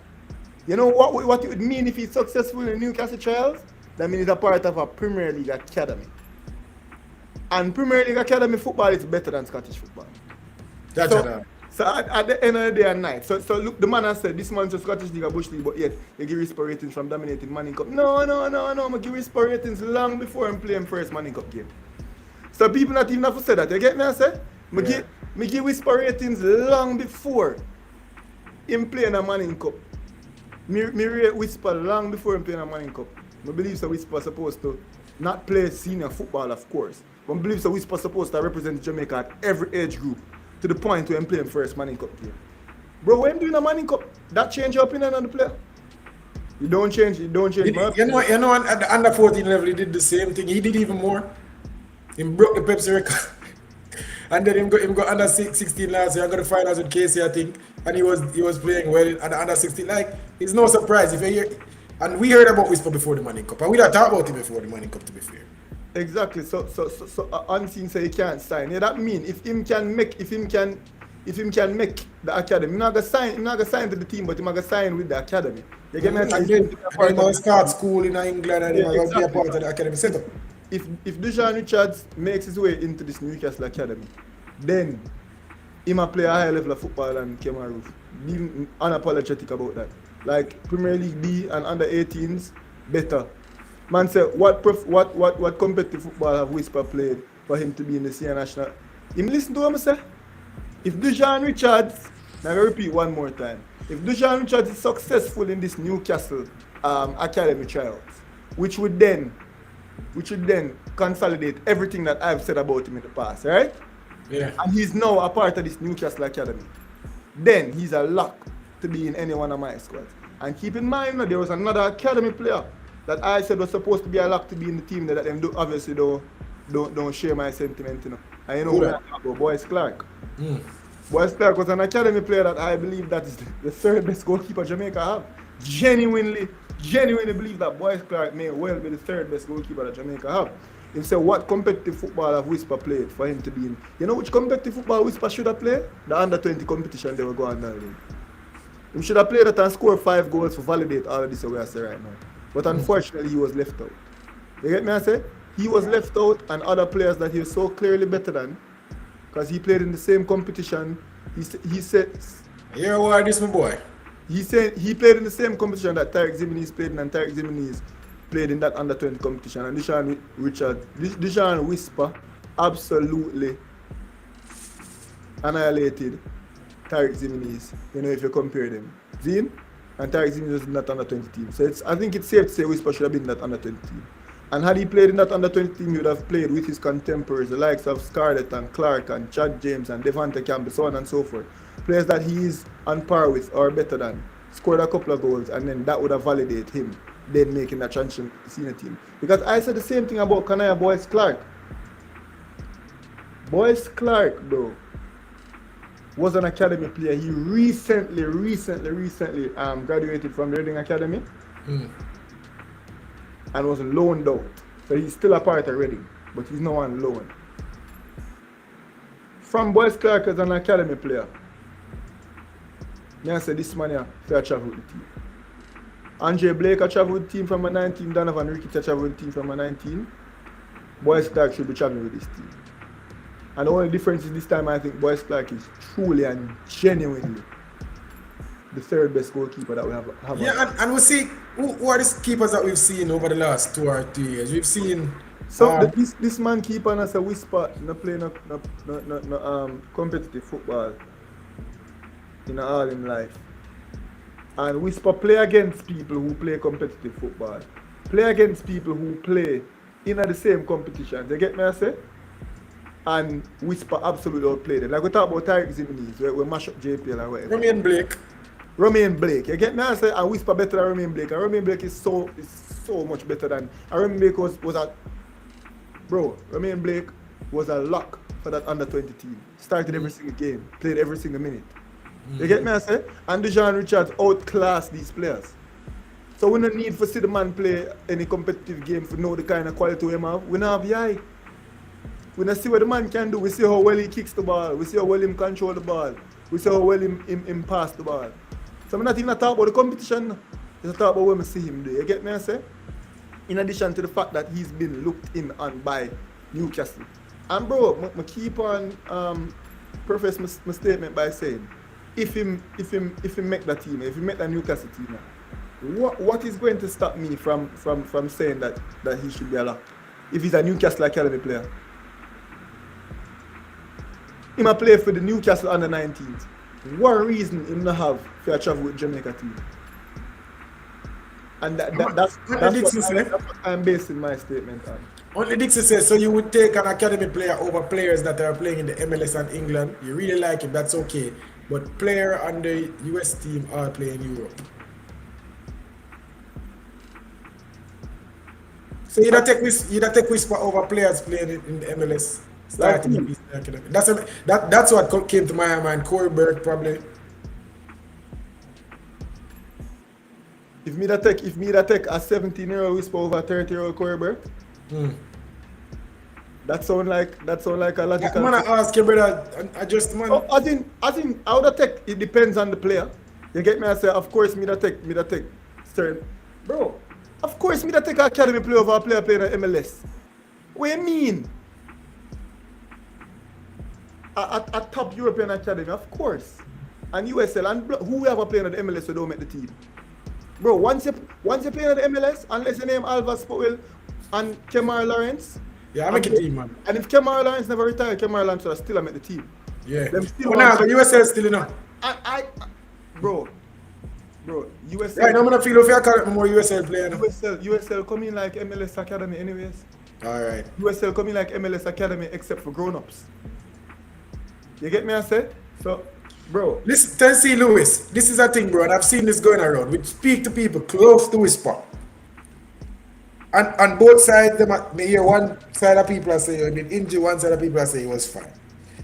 You know what it would mean if he's successful in the Newcastle trials? That means he's a part of a Premier League academy. And Premier League academy football is better than Scottish football. So at the end of the day and night, so look, the man has said this man's a Scottish League, a Bush League, but yet they give Whisper ratings from dominating Manning Cup. No, I give Whisper ratings long before I'm playing first Manning Cup game. So people not even have to say that. You get me? I say, me give Whisper ratings long before him playing a Manning Cup. Me rate Whisper long before him playing a Manning Cup. I believe so Whisper supposed to not play senior football, of course. But I believe so Whisper supposed to represent Jamaica at every age group to the point where I'm playing first Manning Cup game. Bro, when doing a Manning Cup, that change your opinion on the player? You don't change, You know, at the under 14 level, he did the same thing. He did even more. He broke the Pepsi record. And then him go under 16 last year. I got the finals with Casey, I think. And he was playing well at the under 16. Like, it's no surprise if you hear. And we heard about Whisper before the Manning Cup. And we didn't talk about him before the Manning Cup, to be fair. Exactly. So unseen say he can't sign. Yeah, that mean if him can make the academy, I'm not gonna sign to the team, but I'm gonna sign with the academy. You get me? And then he will start school in England and he will be a part of the academy setup. If Dujan Richards makes his way into this Newcastle academy, then he might play a higher level of football than Kemar Roof. Being unapologetic about that. Like Premier League B and under 18s, better. Man said, what competitive football have Whisper played for him to be in the senior national? Him listen to what I say. If Dujan Richards, now I repeat one more time. If Dujan Richards is successful in this Newcastle academy trials, which would then consolidate everything that I've said about him in the past, right? Yeah. And he's now a part of this Newcastle academy. Then he's a lock to be in any one of my squads. And keep in mind, there was another academy player that I said was supposed to be a lock to be in the team that them obviously don't share my sentiment, you know. And you know what I talk about, Boyce Clark. Boyce Clark was an academy player that I believe that is the third best goalkeeper Jamaica have. Genuinely believe that Boyce Clark may well be the third best goalkeeper that Jamaica have. He said, what competitive football have Whisper played for him to be in? You know which competitive football Whisper should have played? The under 20 competition they were going down. He should have played that and scored 5 goals to validate all of this way I say right now. But unfortunately, he was left out. You get me? I say he was left out, and other players that he was so clearly better than, because he played in the same competition. He said, "You're why this, my boy." He said he played in the same competition that Tariq Zimini's played in, and Tariq Zimini's played in that under 20 competition. And Dujan Whisper absolutely annihilated Tariq Zimini's. You know, if you compare them, Zin. And Tariq Zimini was in that under 20 team. So I think it's safe to say Whisper should have been in that under 20 team. And had he played in that under 20 team, he would have played with his contemporaries, the likes of Scarlett and Clark and Chad James and Devante Campbell, so on and so forth. Players that he is on par with or better than. Scored a couple of goals, and then that would have validated him then making that transition to the senior team. Because I said the same thing about Kanaya Boyce Clark. Boyce Clark, though, was an academy player. He recently graduated from the Reading Academy and was loaned out. So he's still a part of Reading, but he's now on loan. From Boyce Clark as an academy player, I said this man here fair travel with the team. Andre Blake a travel with the team from a 19, Donovan Ricketts a travel with the team from a 19. Boyce Clark should be traveling with this team. And the only difference is this time I think Boyce Clark is truly and genuinely the third best goalkeeper that we have. Yeah, and we see who are the keepers that we've seen over the last 2 or 3 years. We've seen this man keeper as a Whisper not playing no competitive football in all in life. And Whisper play against people who play competitive football. Play against people who play in the same competition. You get me I say? And Whisper absolutely outplayed them. Like we talk about Tariq Zimini, we mash up JPL and whatever. Romain Blake. You get me? I say, and Whisper better than Romain Blake. And Romain Blake is so much better than. And Romain Blake was a. Bro, Romain Blake was a lock for that under 20 team. Started every single game, played every single minute. You get me? I say? And Dujan Richards outclassed these players. So we don't need to see the man play any competitive game to know the kind of quality we have. We don't have the eye. We don't see what the man can do. We see how well he kicks the ball. We see how well he control the ball. We see how well he pass the ball. So I'm not even talking about the competition. It's a talk about when we see him do. You get me, I say? In addition to the fact that he's been looked in on by Newcastle. And bro, I keep on preface my statement by saying, if him make that team, if he make that Newcastle team, what is going to stop me from saying that he should be a lock? If he's a Newcastle Academy player. He might play for the Newcastle under 19s. What reason him not have for travel with Jamaica team? And that's what I'm basing my statement on. Only Dixie says, so you would take an academy player over players that are playing in the MLS and England. You really like him, that's okay. But player on the US team are playing Europe. So you don't take Whisper over players playing in the MLS. Starting in the academy. That's what came to my mind. Corey Burke probably. If me that take a 17-year-old Whisper over a 30-year-old Corey Burke, that sound like a logical. I'm gonna ask you, brother. I just man. Oh, I think I would take. It depends on the player. You get me? I say, of course, me that take certain. Bro, of course, me that take an academy player over a player playing at MLS. What do you mean? A top European academy, of course. And USL and whoever playing at the MLS, we don't make the team. Bro, once you play at the MLS, unless you name Alva Spotwell and Kemar Lawrence. Yeah, I make a team, man. And if Kemar Lawrence never retired, Kemar Lawrence will still make the team. Yeah. Them still the USL still enough. Bro, USL. Right, I'm gonna feel if I call it more USL player. USL come in like MLS Academy anyways. Alright. USL come in like MLS Academy except for grown-ups. You get me, I said? So, bro. Listen, Tennessee Lewis, this is a thing, bro, and I've seen this going around. We speak to people close to Whisper. And on both sides, me hear one side of people are saying, been injured, one side of people are saying it was fine.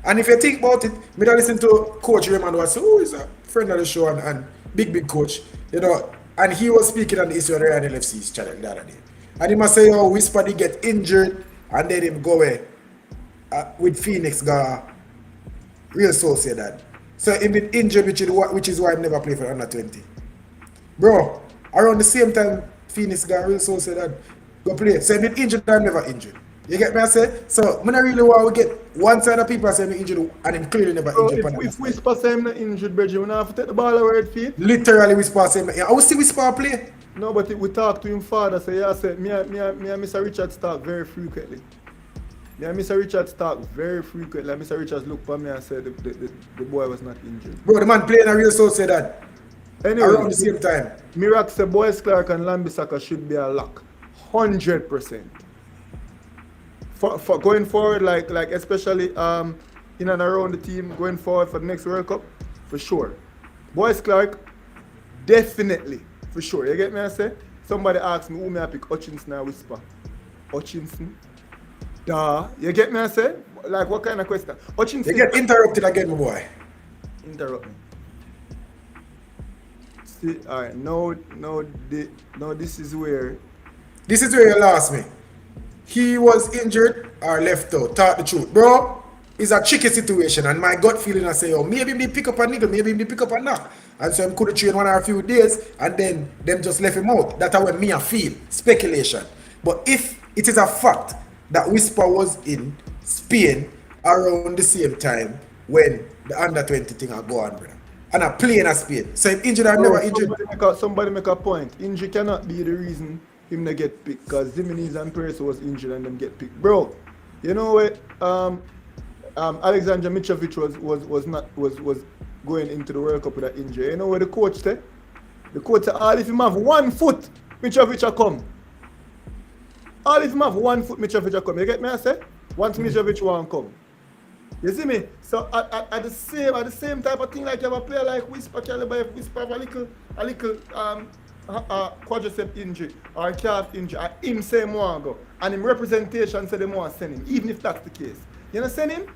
And if you think about it, me don't listen to Coach Raymond was who is a friend of the show and big coach, you know, and he was speaking on the issue of the Ryan LFC's channel the other day. And he must say, oh, Whisper did get injured, and then him go away with Phoenix, Real Sociedad. So he been injured, which is why he never played for under 20. Bro, around the same time, Phoenix got Real Sociedad go play. So he been injured and never injured. You get me, I say? So I don't really want to get one side of people saying injured and him clearly never injured. If Whisper say him not injured, Bridget, we don't have to take the ball away at feet. Literally Whisper say him. I will see Whisper play. No, but we talk to him father, say, yeah, say, me and Mr. Richards talk very frequently. Yeah, Mr. Richards talk very frequently. And Mr. Richards looked for me and said the boy was not injured. Bro, the man playing a Real Sociedad. Anyway, around the same time. Mirac said Boyce Clark and Lambisaka should be a lock. 100%. For going forward, like especially in and around the team, going forward for the next World Cup, for sure. Boyce Clark, definitely, for sure. You get me, I say? Somebody asked me, who may I pick, Hutchinson or Whisper? Hutchinson? Duh. You get me, I say? Like, what kind of question? Hutchinson. You get interrupted again, my boy. Interrupt me. See, alright, no, this is where you lost me. He was injured or left out. Talk the truth. Bro, it's a tricky situation, and my gut feeling I say, oh, maybe me pick up a niggle, maybe me pick up a knock. And so I could have trained one or a few days, and then them just left him out. That's how me I feel. Speculation. But if it is a fact that Whisper was in Spain around the same time when the under 20 thing are going, brother. And I play in Spain. So if injured or never injured. Somebody make a point. Injury cannot be the reason him to get picked, because Jimenez and Perez was injured and them get picked. Bro, you know what? Alexander Mitrovic was going into the World Cup with that injury. You know what the coach said? The coach said, all if him have 1 foot, Mitrovic will come. All if him have 1 foot, Mitrovic will come. You get me, I say? Once Mitrovic won't come. You see me? So at the same type of thing, like you have a player like Whisper caliber, if Whisper have a little quadricep injury or calf injury, and him say him want go, and him representation say they want send him, even if that's the case. You know send him?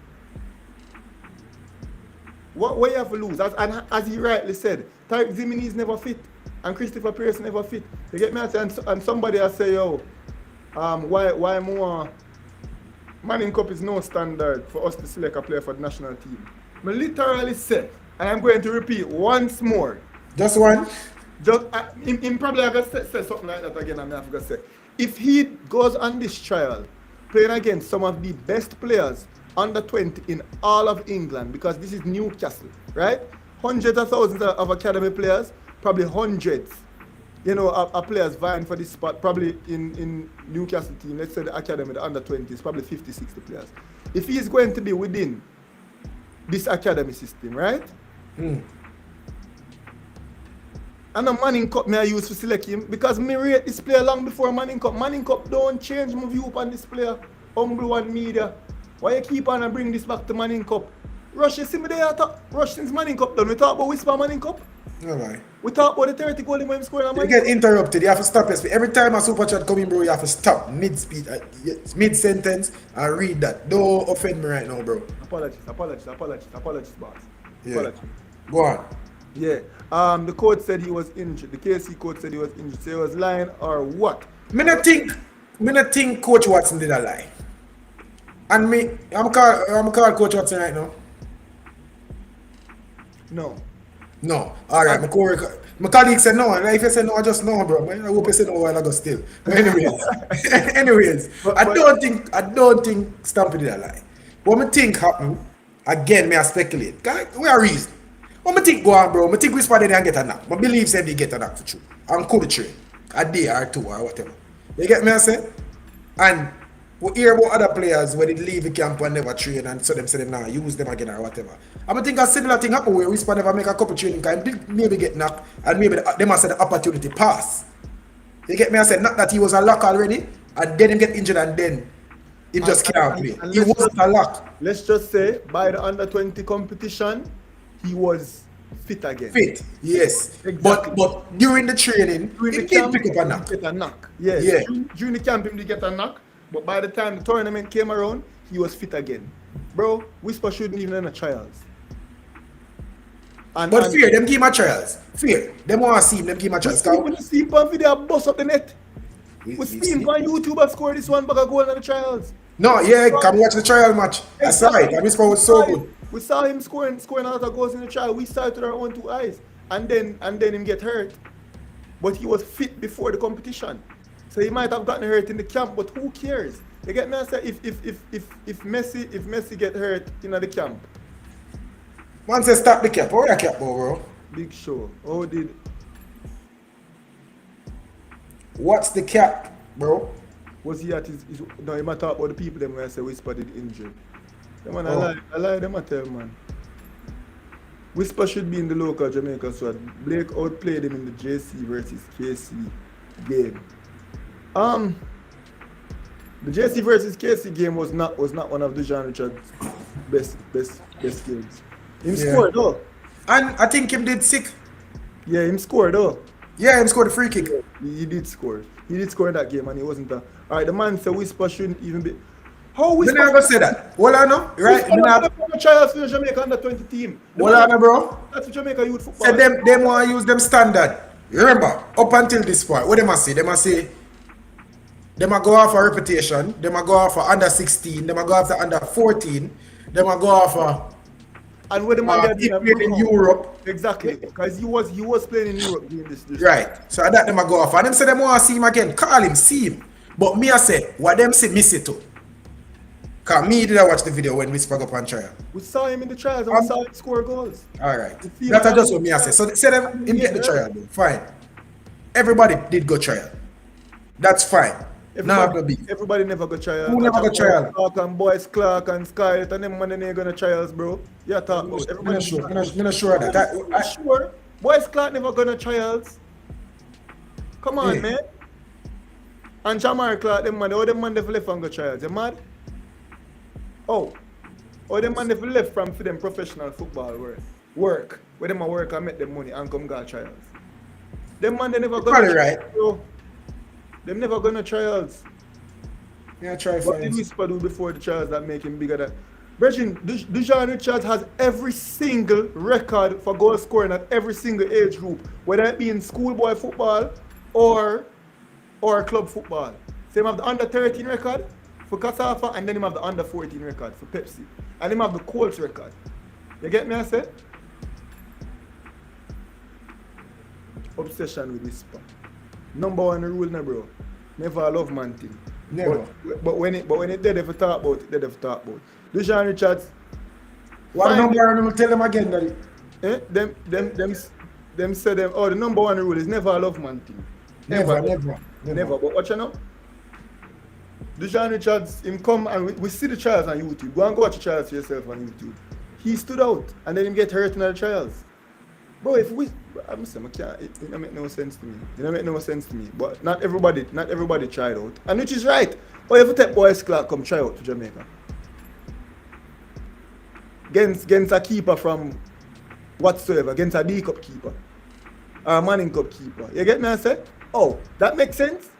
What you have to lose? As he rightly said, Type Jimenez never fit, and Christopher Pierce never fit. You get me? And somebody will say, yo, why more? Manning Cup is no standard for us to select a player for the national team. I literally said, and I'm going to repeat once more. Just one? Just him probably I gonna say something like that again. I'm not gonna say if he goes on this trial playing against some of the best players under 20 in all of England because this is Newcastle, right? Hundreds of thousands of academy players, probably hundreds. Are players vying for this spot, probably in Newcastle team, let's say the academy, the under 20s, probably 50, 60 players. If he's going to be within this academy system, right? And the Manning Cup may I use to select him because me rate this player long before Manning Cup. Manning Cup don't change my view upon this player. Humble one media. Why you keep on and bring this back to Manning Cup? Rush, you see me there, Rush since Manning Cup done. We talk about Whisper Manning Cup. No lie. We talk about the 30 goal in scoring. You get interrupted. You have to stop. Every time a super chat come in, bro, you have to stop mid-speed, mid-sentence and read that. Don't offend me right now, bro. Apologies, boss. Yeah. Apologies. Go on. Yeah. The coach said he was injured. The KC coach said he was injured. So he was lying or what? Me not think Coach Watson did a lie. And I'm called Coach Watson right now. No. Alright, my colleague said no, and if you say no, I just know, bro. I hope you say no while I go still. But anyways, I don't think Stampy did a lie. What me think happened, again, I speculate. We are reason. What I think go on, bro? I think Whisper didn't get a knock. I believe said he get a knock for true. And could train. A day or two or whatever. You get me I say? And we hear about other players when they leave the camp and never train and so them say them now use them again or whatever. I think a similar thing happen where Whisper never make a couple training and maybe get knocked and maybe they must say the opportunity pass. You get me I said? Not that he was a lock already and then him get injured and then he just can't play. He wasn't a lock. Let's just say by the under 20 competition he was fit again. Fit, yes. Exactly. But during the training, he did pick up a knock. Get a knock. Yes. Yeah. During the camp, he did get a knock. But by the time the tournament came around, he was fit again. Bro, Whisper shouldn't even in the trials. But fear, them give him a trials. Fear, them want to see him, them give him a trials. We see him on video bust up the net. We see him on YouTube and score this one back and go on the trials. No, yeah, come watch the trial match. That's right. And Whisper was so good. We saw him scoring a lot of goals in the trial. We saw it with our own two eyes. And then him get hurt. But he was fit before the competition. So he might have gotten hurt in the camp, but who cares? You get me? I say if Messi get hurt in the camp. Man says stop the cap. How the cap, bro? Big show. How did? What's the cap, bro? Was he at his no, he might talk about the people them when I say Whisper did injured. Them man, I lie them I tell man. Whisper should be in the local Jamaica squad. Blake outplayed him in the JC versus KC game. The JC versus KC game was not one of the Jean Richard's best games. Him scored though. And I think him did sick. Yeah, him scored though. Yeah, him scored a free kick. He did score. He did score in that game and he wasn't a... Alright, the man said Whisper shouldn't even be... How Whisper... They never say that. Well, I know, right? Whisper never trials for the Jamaica under 20 team. Well, I know, bro. That's the Jamaica youth football. So them want to use them standard. Remember, up until this point, what they must say? They must say... They must go off for reputation. They must go off for under 16. They must go off for under 14. They must go off for... And when the man he played in Europe. Exactly. Because he was playing in Europe during this. Right. So that them a go off. And them say them want to see him again. Call him, see him. But me I say, what them say miss it too. Because me did I watch the video when we spoke up on trial. We saw him in the trials and we saw him score goals. Alright. That's just what me I say. So say them him get the trial though. Fine. Everybody did go trial. That's fine. Everybody never go trial. Who never go trial? Clark and Boys Clark and Skylet and them man they ain't gonna trials, bro. Yeah, talk about everybody. I'm not sure of that. I'm sure. Boys Clark never gonna trials. Come on, man. And Jamar Clark, them man they left and go trials. You mad? Oh, them man they left from for them professional football work. Where them a work and make them money and come go trials. Them man they never go. Probably right. Bro. Them never gonna trials. Yeah, try what did Whisper do before the trials that make him bigger than... Brethren, Dujan Richards has every single record for goal scoring at every single age group, whether it be in schoolboy football or club football. So him have the under 13 record for Kasafa and then him have the under 14 record for Pepsi. And him have the Colts record. You get me I say? obsession with whisper. Number one rule, now, bro. Never love man thing. Never. But when it dead, if you talk about it, dead if you talk about. Deshaun Richards. What Fine. number one rule? Tell them again, Daddy. Them say them. Oh, the number one rule is never love man thing. Never. But watch you know. Deshaun Richards, him come and we see the trials on YouTube. Go and go watch the trials yourself on YouTube. He stood out and then him get hurt in the trials. Bro, if we, I'm saying, it don't make no sense to me. It don't make no sense to me. But not everybody tried out. And which is right. Or if you take Boys Clark come try out to Jamaica. Against a keeper from whatsoever, against a D Cup keeper. Or a Manning Cup keeper. You get me I say? Oh, that makes sense?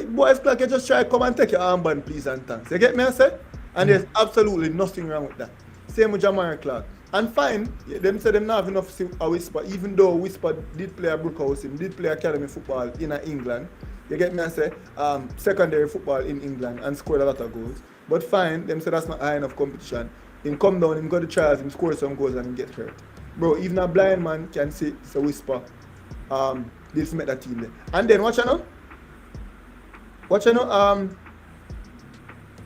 Boys Clark, you just try to come and take your armband, please and thanks. You get me I say? And there's absolutely nothing wrong with that. Same with Jamaican Clark. And fine, them say them not have enough a Whisper, even though Whisper did play a Brookhouse, him did play academy football in England. You get me I say? Secondary football in England and scored a lot of goals. But fine, them say that's not high enough competition. Him come down, him go to trials, him score some goals and him get hurt. Bro, even a blind man can say it's a Whisper. This make that team there. And then watch you know?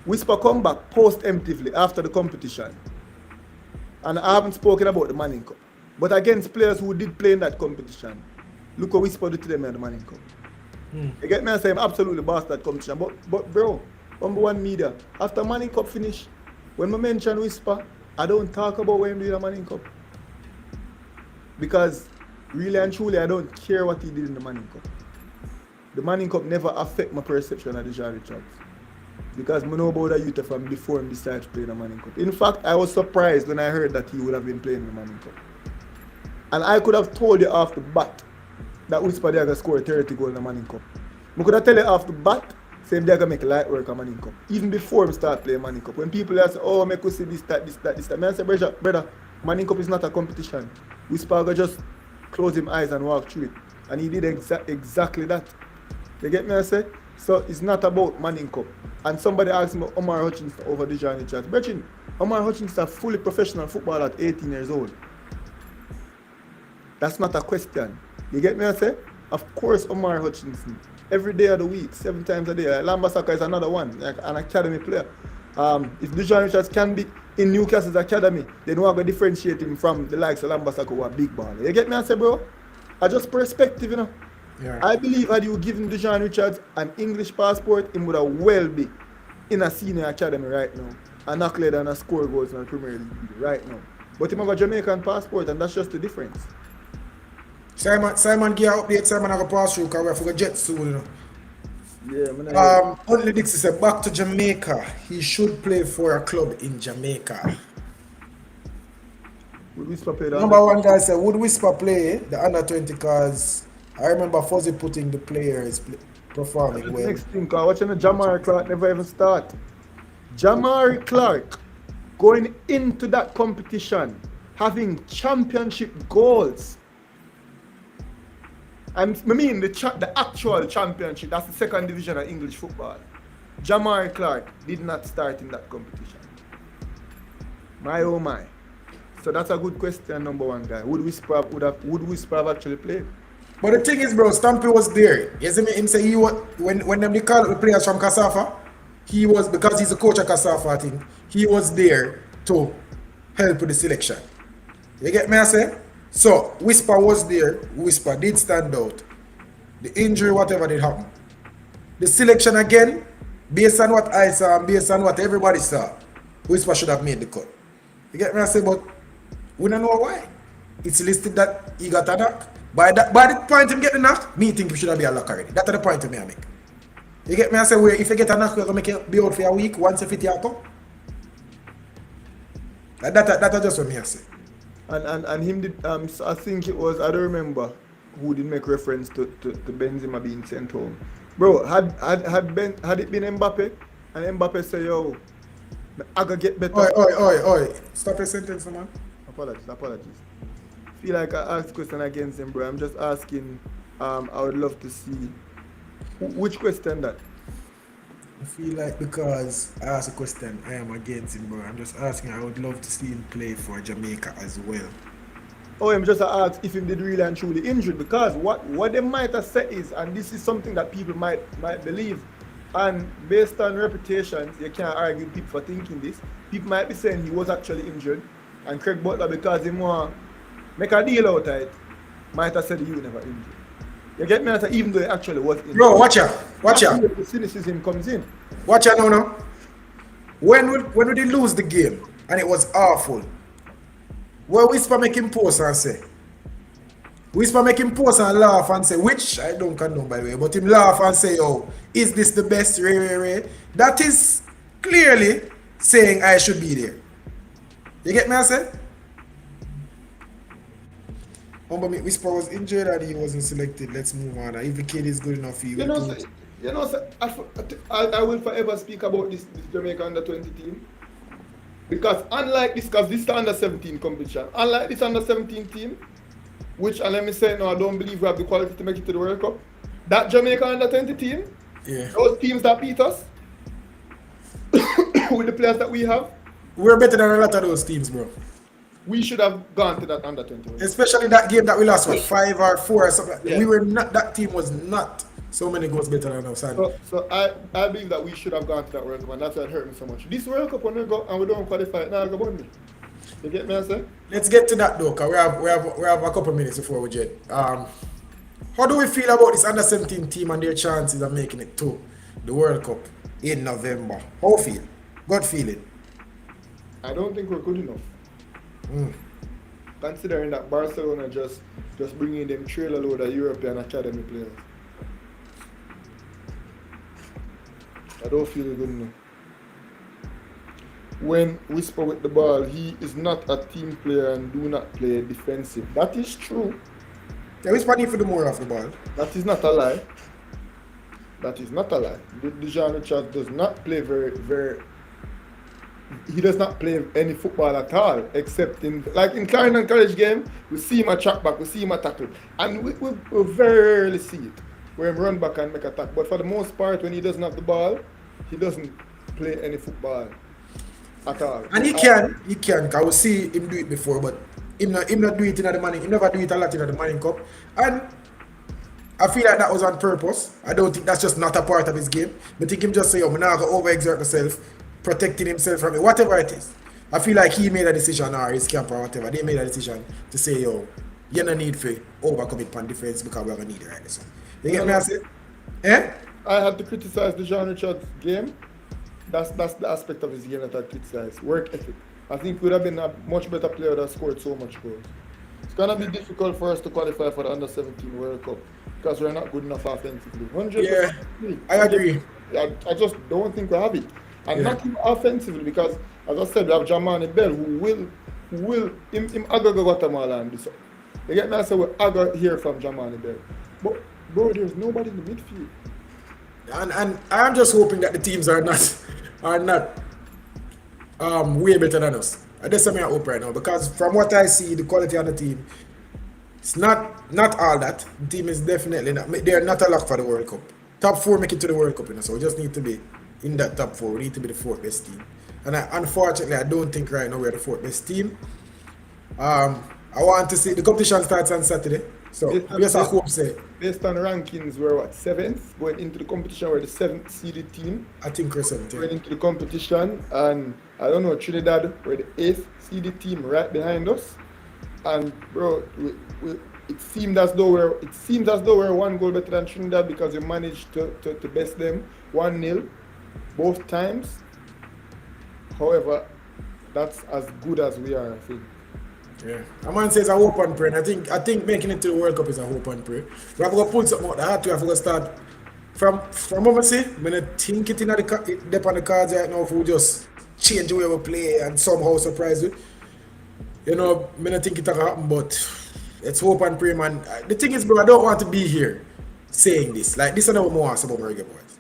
Whisper come back post-emptively after the competition. And I haven't spoken about the Manning Cup. But against players who did play in that competition, look what Whisper did to them in the Manning Cup. You get me I say I'm absolutely boss that competition. But bro, number one media, after Manning Cup finish, when I mention Whisper, I don't talk about when he did the Manning Cup. Because really and truly I don't care what he did in the Manning Cup. The Manning Cup never affect my perception of Deshaun Richards. Because I know about the youth from before he decided to play in the Manning Cup. In fact, I was surprised when I heard that he would have been playing in the Manning Cup. And I could have told you off the bat that Whisper they're going to score 30 goals in the Manning Cup. I could have tell you off the bat, say they're going to make light work of Manning Cup. Even before we start playing Manning Cup. When people say, oh, make us see this, that. I say, brother, Manning Cup is not a competition. Whisper going to just close his eyes and walk through it. And he did exactly that. You get me I say? So it's not about Manning Cup. And somebody asked me Omar Hutchinson over Deshaun Richards. Brethren, Omar Hutchinson is a fully professional footballer at 18 years old. That's not a question. You get me I say? Of course Omar Hutchinson. Every day of the week, 7 times a day. Lambasaka is another one, like an academy player. If Deshaun Richards can be in Newcastle's academy, then we're going to differentiate him from the likes of Lambasaka who are big baller. You get me I say, bro? I just perspective, you know. Yeah. I believe had you given Deshaun Richards an English passport, he would have well be in a senior academy right now. And knock leader and a score goals in the Premier League right now. But he have a Jamaican passport and that's just the difference. Simon give update, Simon have a pass through because we have to go jet soon, you know. Yeah, Only Dixie said back to Jamaica. He should play for a club in Jamaica. Would Whisper play the Number one guy said, would Whisper play the under 20 because I remember Fuzzy putting the players performing well. Next thing, watching the Jamari Clark never even start. Jamari Clark going into that competition, having championship goals. I mean the actual championship, that's the second division of English football. Jamari Clark did not start in that competition. My oh my. So that's a good question, number one guy. Would Whisper have actually played? But the thing is, bro, Stampy was there. You see me? Him say he was when they call the players from Kasafa, he was, because he's a coach at Kasafa, I think, he was there to help with the selection. You get me I say? So Whisper was there, Whisper did stand out. The injury, whatever did happen. The selection again, based on what I saw and based on what everybody saw, Whisper should have made the cut. You get me I say? But we don't know why. It's listed that he got a knock. By the point him getting knocked, me think he should have been a lock already. That's the point to me I make. You get me I say, where if you get a knock, you're going to make it be out for a week once if it come. That's just what me I say. And him did, I think it was, I don't remember who did make reference to Benzema being sent home. Bro, had it been Mbappe, and Mbappe say, yo, I gotta get better. Oi. Stop your sentence, man. Apologies. Feel like I asked question against him, bro. I'm just asking, I would love to see, which question that? I feel like because I asked a question, I am against him, bro. I'm just asking, I would love to see him play for Jamaica as well. Oh, I'm just asked if him did really and truly injured because what they might have said is, and this is something that people might believe, and based on reputations, you can't argue people for thinking this. People might be saying he was actually injured, and Craig Butler, because he want make a deal out of it, might have said you never injured. You get me? Even though he actually was injured. Bro, watch out. Watch That's out. where the cynicism comes in. Watch out now. When we did lose the game and it was awful, well, Whisper make him post and say, Whisper make him post and laugh and say, which I don't condone by the way, but him laugh and say, oh, is this the best Ray? That is clearly saying I should be there. You get me, I said? Whisper was injured and he wasn't selected. Let's move on. If the kid is good enough, he will do. I will forever speak about this Jamaica under-20 team. Because unlike this, because this is the under-17 competition, unlike this under-17 team, which, and let me say now, I don't believe we have the quality to make it to the World Cup, that Jamaica under-20 team, those teams that beat us, with the players that we have, we're better than a lot of those teams, bro. We should have gone to that under-20. Especially that game that we lost, what, 5 or 4 or something. Yeah. We were not, that team was not so many goals better than us. So I believe that we should have gone to that World Cup, and that's why it hurt me so much. This World Cup, when we go and we don't qualify, now go on me. You get me, I say? Let's get to that though, because we have a couple minutes before we jet. How do we feel about this under-17 team and their chances of making it to the World Cup in November? How feel? Gut feeling? I don't think we're good enough. Considering that Barcelona just bringing them trailer load of European academy players. I don't feel good enough. When Whisper with the ball, he is not a team player and do not play defensive. That is true. Yeah, Whisper need to do more off the ball. That is not a lie. That is not a lie. Dejan Richards does not play he does not play any football at all, except in Clarendon College game, we see him a track back, we see him a tackle. And we very rarely see it, where him run back and make a tackle. But for the most part, when he doesn't have the ball, he doesn't play any football at all. And he can, because we see him do it before, but him not do it in the Manning, he never do it a lot in the Manning Cup. And I feel like that was on purpose. I don't think that's just not a part of his game. I think him just say, I'm not going to overexert myself, protecting himself from it, whatever it is. I feel like he made a decision, or his camp or whatever, they made a decision to say, you don't need to overcome it on defense because we're going to need it right now. So, you get me, I say? I had to criticize the Dejan Richards game. That's the aspect of his game that I criticize. Work ethic. I think we would have been a much better player that scored so much goals. It's going to be difficult for us to qualify for the Under-17 World Cup because we're not good enough offensively. 100%. Yeah, I agree. I just don't think we have it. And not even offensively because, as I said, we have Jamani Bell who will him go Guatemala and do so. You get me? I say we hear from Jamani Bell. But, bro, there's nobody in the midfield. And I'm just hoping that the teams are not way better than us. That's something I hope right now because from what I see, the quality of the team, it's not all that. The team is definitely not. They're not a lock for the World Cup. Top 4 make it to the World Cup, so we just need to be in that top 4. We need to be the 4th best team. And unfortunately, I don't think right now we're the 4th best team. I want to see the competition starts on Saturday. So yes, I hope so. Based on rankings, we're 7th going into the competition. We're the 7th seeded team. I think we're 7th. Going into the competition, and I don't know, Trinidad, we're the 8th seeded team right behind us. And bro, it seems as though we're 1 goal better than Trinidad because we managed to best them 1-0 both times. However, that's as good as we are, I think. Yeah. A man says a hope and pray. And I think making it to the World Cup is a hope and pray. We have to pull something out the hat. We have to start from what I say. I'm going to think it in on the cards right now if we just change the way we play and somehow surprise you. I'm not think it will happen, but it's hope and pray, man. The thing is, bro, I don't want to be here saying this. Like, this is not what I want to say about my reggae boys.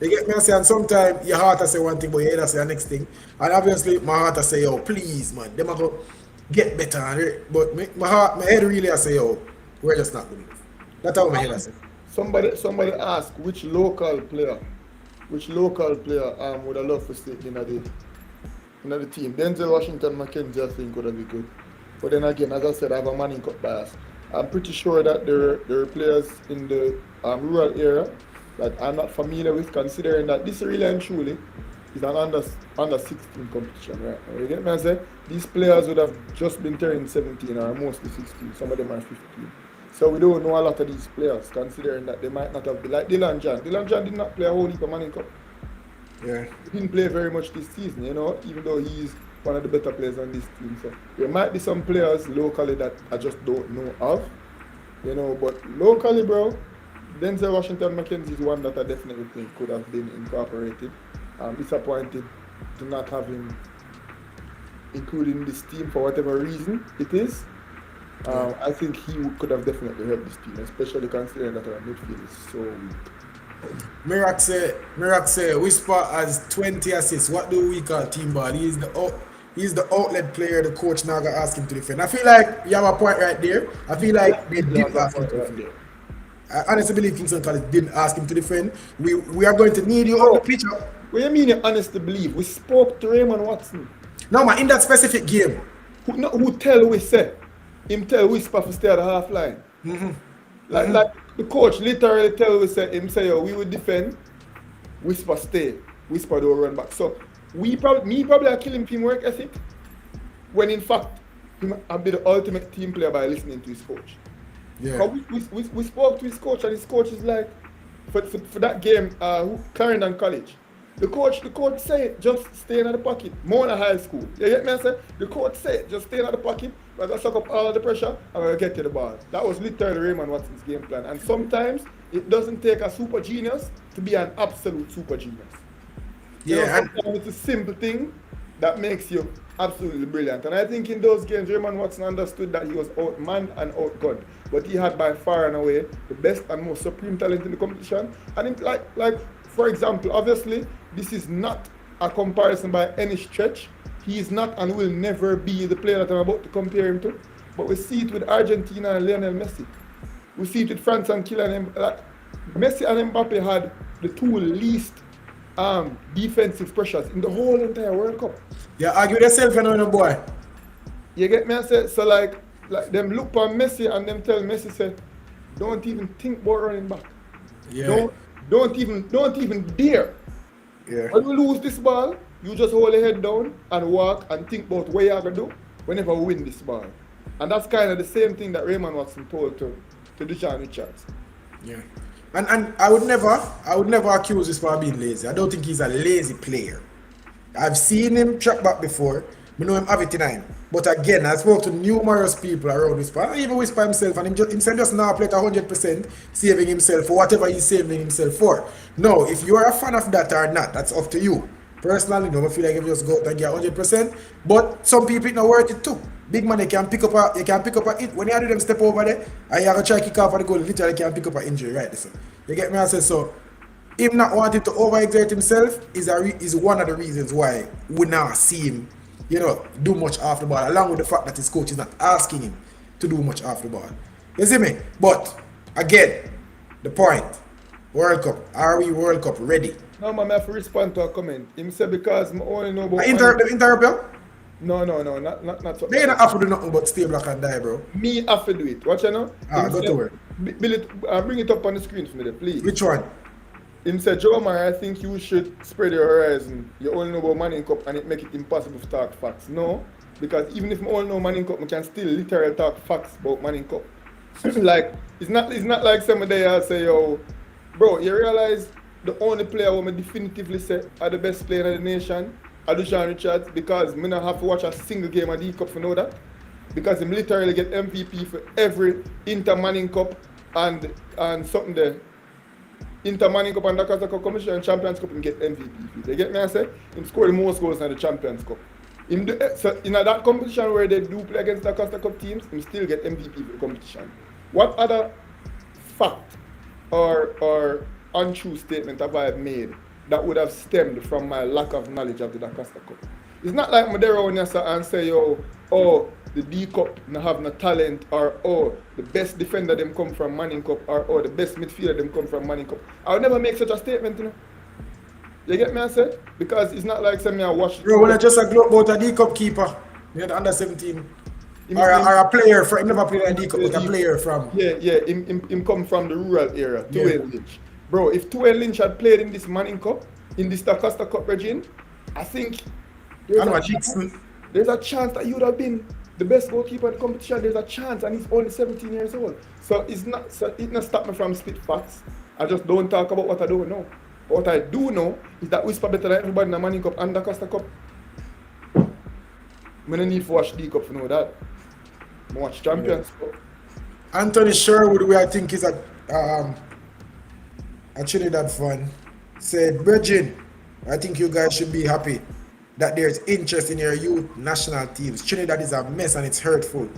You get me? I say, and sometimes your heart will say one thing, but your head will say the next thing. And obviously, my heart will say, yo, please, man, them are going to get better. But my head really will say, yo, we're just not good enough. That's how my head will say. Somebody asked which local player would I love to see in the team. Denzel Washington McKenzie, I think, would be good. But then again, as I said, I have a Manning Cup bias. I'm pretty sure that there are players in the rural area that I'm not familiar with, considering that this really and truly is an under 16 competition, right? You get me? I say these players would have just been turning 17 or mostly 16. Some of them are 15. So we don't know a lot of these players, considering that they might not have been like Dylan John. Dylan John did not play a whole heap of Manning Cup. Yeah. He didn't play very much this season, even though he's one of the better players on this team. So there might be some players locally that I just don't know of, but locally, bro, Denzel Washington McKenzie is one that I definitely think could have been incorporated. I'm disappointed to not have him included in this team for whatever reason it is. I think he could have definitely helped this team, especially considering that our midfield is so weak. Mirak say, Whisper has 20 assists. What do we call team ball? He's the outlet player the coach now got ask him to defend. I feel like you have a point right there. I feel like they didn't ask him to defend. I honestly believe Kingston College didn't ask him to defend. We are going to need you on the pitch. What do you mean you honestly believe? We spoke to Raymond Watson. No, man, in that specific game. Who tell we say? Him tell Whisper to stay at the half line. Like the coach literally tell we say, him say, yo, we would defend, Whisper stay, Whisper don't run back. So me probably are killing team work ethic, when in fact, I've been the ultimate team player by listening to his coach. Yeah. We spoke to his coach, and his coach is like, for that game, Clarendon College, the coach said, just stay in the pocket. Mona High School. You get me? I said, the coach said, just stay in the pocket. We're going to suck up all of the pressure and we're going to get to the ball. That was literally Raymond Watson's game plan. And sometimes it doesn't take a super genius to be an absolute super genius. Sometimes it's a simple thing that makes you absolutely brilliant. And I think in those games, Raymond Watson understood that he was outmanned and outgunned. But he had by far and away the best and most supreme talent in the competition. And like for example, obviously, this is not a comparison by any stretch. He is not and will never be the player that I'm about to compare him to. But we see it with Argentina and Lionel Messi. We see it with France and Kylian Mbappe. Messi and Mbappe had the two least defensive pressures in the whole entire World Cup. Yeah, argue yourself, boy. You get me? I say, so like them look on Messi and them tell Messi, say, don't even think about running back. Yeah. Don't even dare. Yeah. When we lose this ball, you just hold your head down and walk and think about what you're going to do whenever we win this ball. And that's kind of the same thing that Raymond Watson told to Deshaun Richards. Yeah. And I would never accuse this for being lazy. I don't think he's a lazy player. I've seen him track back before. I know him have it in him. But again, I spoke to numerous people around Whisper, even Whisper himself, and himself just now played 100%, saving himself for whatever he's saving himself for. No, if you are a fan of that or not, that's up to you. Personally, I feel like if you just go out and get 100%, but some people it's not worth it too. Big man, you can pick up a hit. When you do them step over there, and you have to try to kick off for the goal, literally can pick up an injury, right? So, you get me? I say so. Him not wanting to overexert himself is one of the reasons why we now see him, do much off the ball, along with the fact that his coach is not asking him to do much off the ball. You see me? But again, the point, World Cup, are we World Cup ready? No, man, I have to respond to a comment. Him say because I only know about... Interrupt you? No, not so. They don't have to do nothing but stay black and die, bro. Me have to do it. Watch you know? Go to work. Bring it up on the screen for me there, please. Which one? Him said, Joe Mar, I think you should spread your horizon. You only know about Manning Cup and it make it impossible to talk facts. No, because even if I only know Manning Cup, I can still literally talk facts about Manning Cup. Like, it's not like somebody else say, yo, bro, you realize the only player who I definitively say are the best player in the nation are Deshaun Richards, because I don't have to watch a single game of the Cup to know that. Because he literally get MVP for every Inter-Manning Cup and something there. Inter-Manning Cup and the Costa Cup Commission and Champions Cup and get MVP. They get me? I say, he scored the most goals in the Champions Cup. So in that competition where they do play against the Costa Cup teams, he still get MVP for the competition. What other fact or untrue statement have I made that would have stemmed from my lack of knowledge of the Da Costa Cup? It's not like Madero and say, the D Cup have no talent, or the best defender them come from Manning Cup, or the best midfielder them come from Manning Cup. I would never make such a statement, You get me, I say? Because it's not like me I watch. Bro, when I just a globe about a D Cup keeper, the under 17. Or a player from, him never played in the Cup, but a player from. Yeah, him come from the rural area, Yeah. Tuel Lynch. Bro, if Tuel Lynch had played in this Manning Cup, in this Da Costa Cup regime, I think there's a chance that he would have been the best goalkeeper in the competition. There's a chance, and he's only 17 years old. So it not stop me from spit facts. I just don't talk about what I don't know. What I do know is that Whisper better than everybody in the Manning Cup and the Costa Cup. I don't need to watch D Cup to know that. I watch Champions Cup. Anthony Sherwood, who I think is a Trinidad fan, said, Virgin, I think you guys should be happy that there's interest in your youth national teams. Trinidad is a mess and it's hurtful.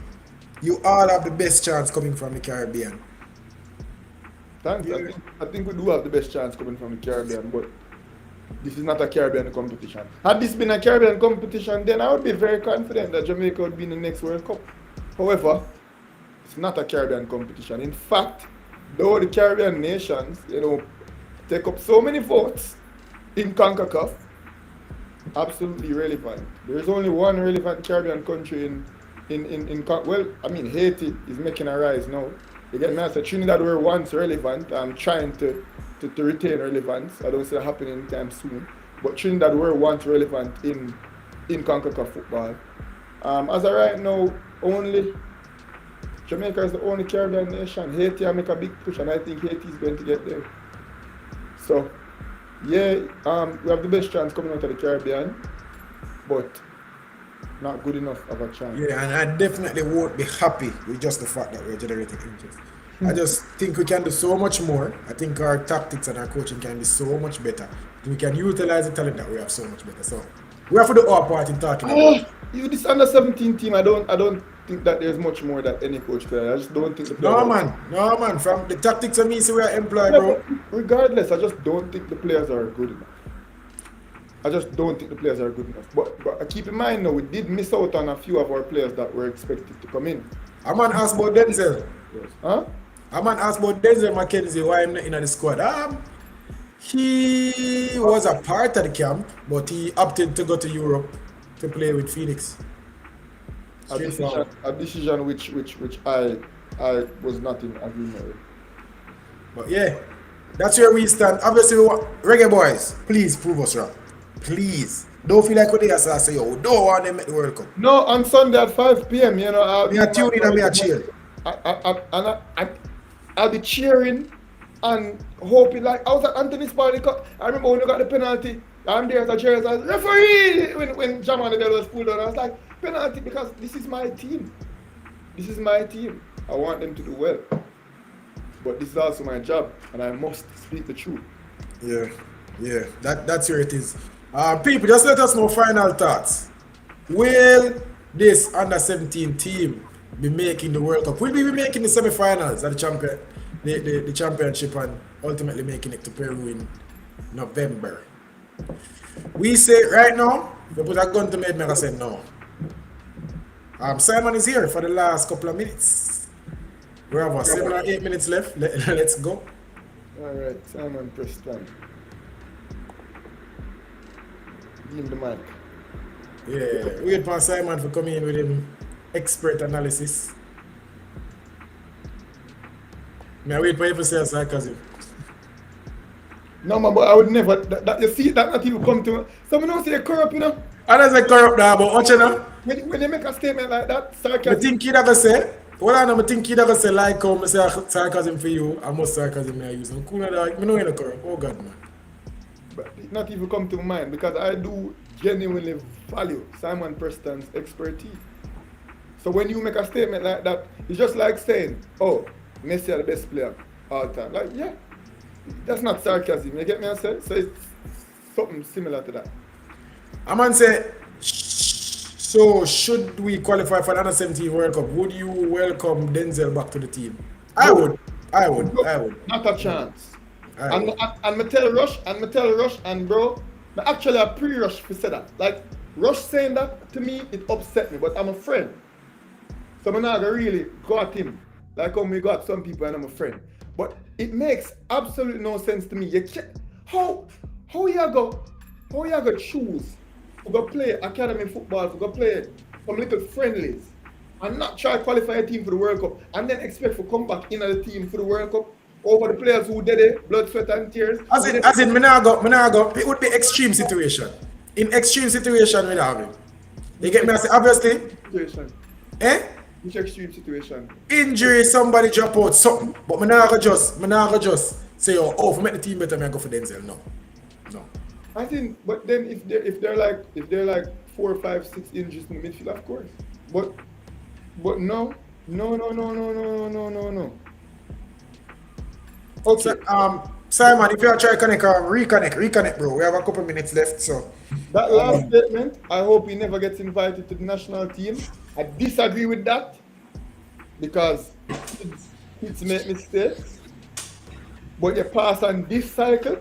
You all have the best chance coming from the Caribbean. Thanks. Yeah. I think we do have the best chance coming from the Caribbean, but this is not a Caribbean competition. Had this been a Caribbean competition, then I would be very confident that Jamaica would be in the next World Cup. However, it's not a Caribbean competition. In fact, though the Caribbean nations, take up so many votes in CONCACAF, absolutely relevant. There is only one relevant Caribbean country Haiti is making a rise now. You get me? I said Trinidad were once relevant. I'm trying to retain relevance. I don't see that happening anytime soon. But Trinidad were once relevant in CONCACAF football. As of right now, only Jamaica is the only Caribbean nation. Haiti will make a big push, and I think Haiti is going to get there. So, yeah, we have the best chance coming out of the Caribbean, but not good enough of a chance. Yeah, and I definitely won't be happy with just the fact that we're generating interest. I just think we can do so much more. I think our tactics and our coaching can be so much better. We can utilize the talent that we have so much better. So we have to do our part in talking about you this under 17 team, I don't think that there's much more that any coach could. I just don't think the players. No man. From the tactics of me, so we are employed, bro. Regardless, I just don't think the players are good enough. I just don't think the players are good enough. But keep in mind now, we did miss out on a few of our players that were expected to come in. A man asked about Denzel. Yes. Huh? A man asked about Denzel McKenzie, why I'm not in the squad. He was a part of the camp, but he opted to go to Europe to play with Phoenix. A decision which I was not in agreement with. But yeah, that's where we stand. Obviously, Reggae Boys, please prove us wrong. Please. Don't feel like what they say, we don't want them at the World Cup. No, on Sunday at 5 p.m., me are tuning and me are cheering. I'll be cheering and hoping, like, I was at Anthony's party. I remember when you got the penalty, I'm there as a cheer, I was referee! When Jamal was pulled on, I was like, penalty, because this is my team. This is my team. I want them to do well. But this is also my job, and I must speak the truth. Yeah, that's where it is. People, just let us know final thoughts. Will this under-17 team be making the World Cup? Will we be making the semi-finals of the championship and ultimately making it to Peru in November? We say right now, we put a gun to me, I say no. Simon is here for the last couple of minutes. We have 7 or 8 minutes left. Let's go. Alright, Simon, press time. Give him the mic. Yeah, wait for Simon for coming in with him expert analysis. I wait for you to say sarcasm. No man, but I would never, you see that not even come to me. Someone don't say corrupt, you know? I don't say corrupt now, but watch you know. When you make a statement like that, sarcasm. I think you'd ever say, well I know, I think you'd ever say like how I say sarcasm for you, and most sarcasm I use. I'm cool with that, I know you're not corrupt, oh God man. But it not even come to mind because I do genuinely value Simon Preston's expertise. So when you make a statement like that, it's just like saying, oh, Messi is the best player all time. Like, yeah, that's not sarcasm, you get me? I say? So it's something similar to that. A man say, so should we qualify for the under-17 World Cup? Would you welcome Denzel back to the team? I would. Not a chance. And me tell Rush, and bro, I actually a pre-Rush to say that. Like, Rush saying that, to me, it upset me, but I'm a friend. So I'm not really got him. Like how we got some people and I'm a friend. But it makes absolutely no sense to me. You can't, how you go choose to go play academy football, to go play some little friendlies, and not try to qualify a team for the World Cup and then expect to come back in the team for the World Cup over the players who did it, blood, sweat, and tears. As in, me nah go. It would be extreme situation. In extreme situation, we have him. You get me? I say, obviously, Situation. eh? Which extreme situation? Injury, somebody drop out, something. But me nah go just say, oh, if we make the team better, me go for Denzel. No. I think, but then if they're like 4, 5, 6 injuries in the midfield, of course. But no. Okay. So, Simon, if you are trying to reconnect, bro. We have a couple minutes left, so. That last statement, I hope he never gets invited to the national team. I disagree with that because kids make mistakes. But you pass on this cycle,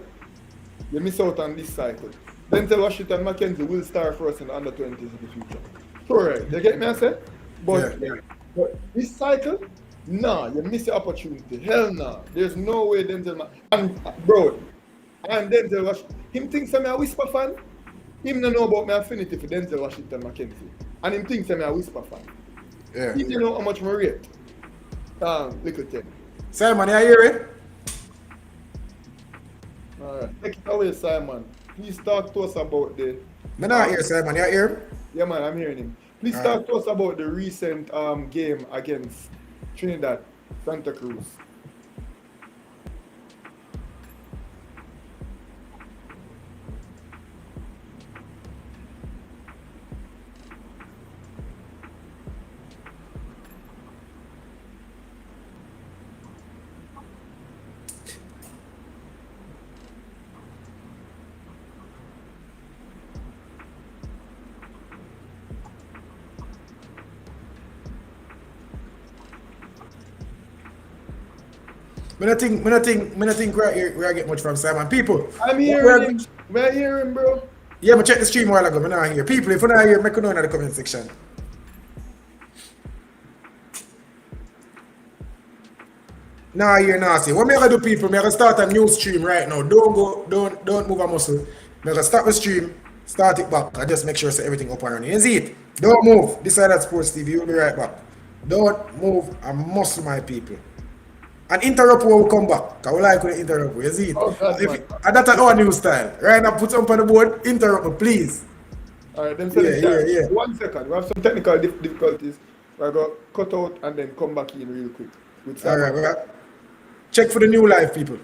you miss out on this cycle. Denzel Washington McKenzie will start for us in the under-20s in the future. Sure, right? You get me, I say? But this cycle, nah, you miss the opportunity. Hell nah. There's no way Denzel bro, and Denzel Washington. Him thinks I'm a Whisper fan. Him don't know about my affinity for Denzel Washington McKenzie. And him thinks I'm a Whisper fan. Yeah. He don't know how much I rate. Little thing. Simon, you hear it? Alright. Take it away, Simon. Please talk to us about the... Me not hear Simon, you hear him? Yeah, man, I'm hearing him. Please talk to us about the recent game against Trinidad, Santa Cruz. Me not think we are get much from Simon. People. I'm hearing him. We're hearing, bro. Yeah, me check the stream a while ago. Me not hear. People, if you not hear, make a know in the comment section. Nah, hear nasty. What me gonna do, people? Me gonna start a new stream right now. Don't move a muscle. Me gonna start the stream, start it back. I just make sure so everything up and running. You see it? Don't move. This side of Sports TV. We'll be right back. Don't move a muscle, my people. And interrupt when we come back. Cause we like when you interrupt. You see it? Oh, God, And that's our new style. Right now, put something on the board. Interrupt me, please. Alright, then Yeah. 1 second. We have some technical difficulties. We're going to cut out and then come back in real quick. Alright, check for the new live, people.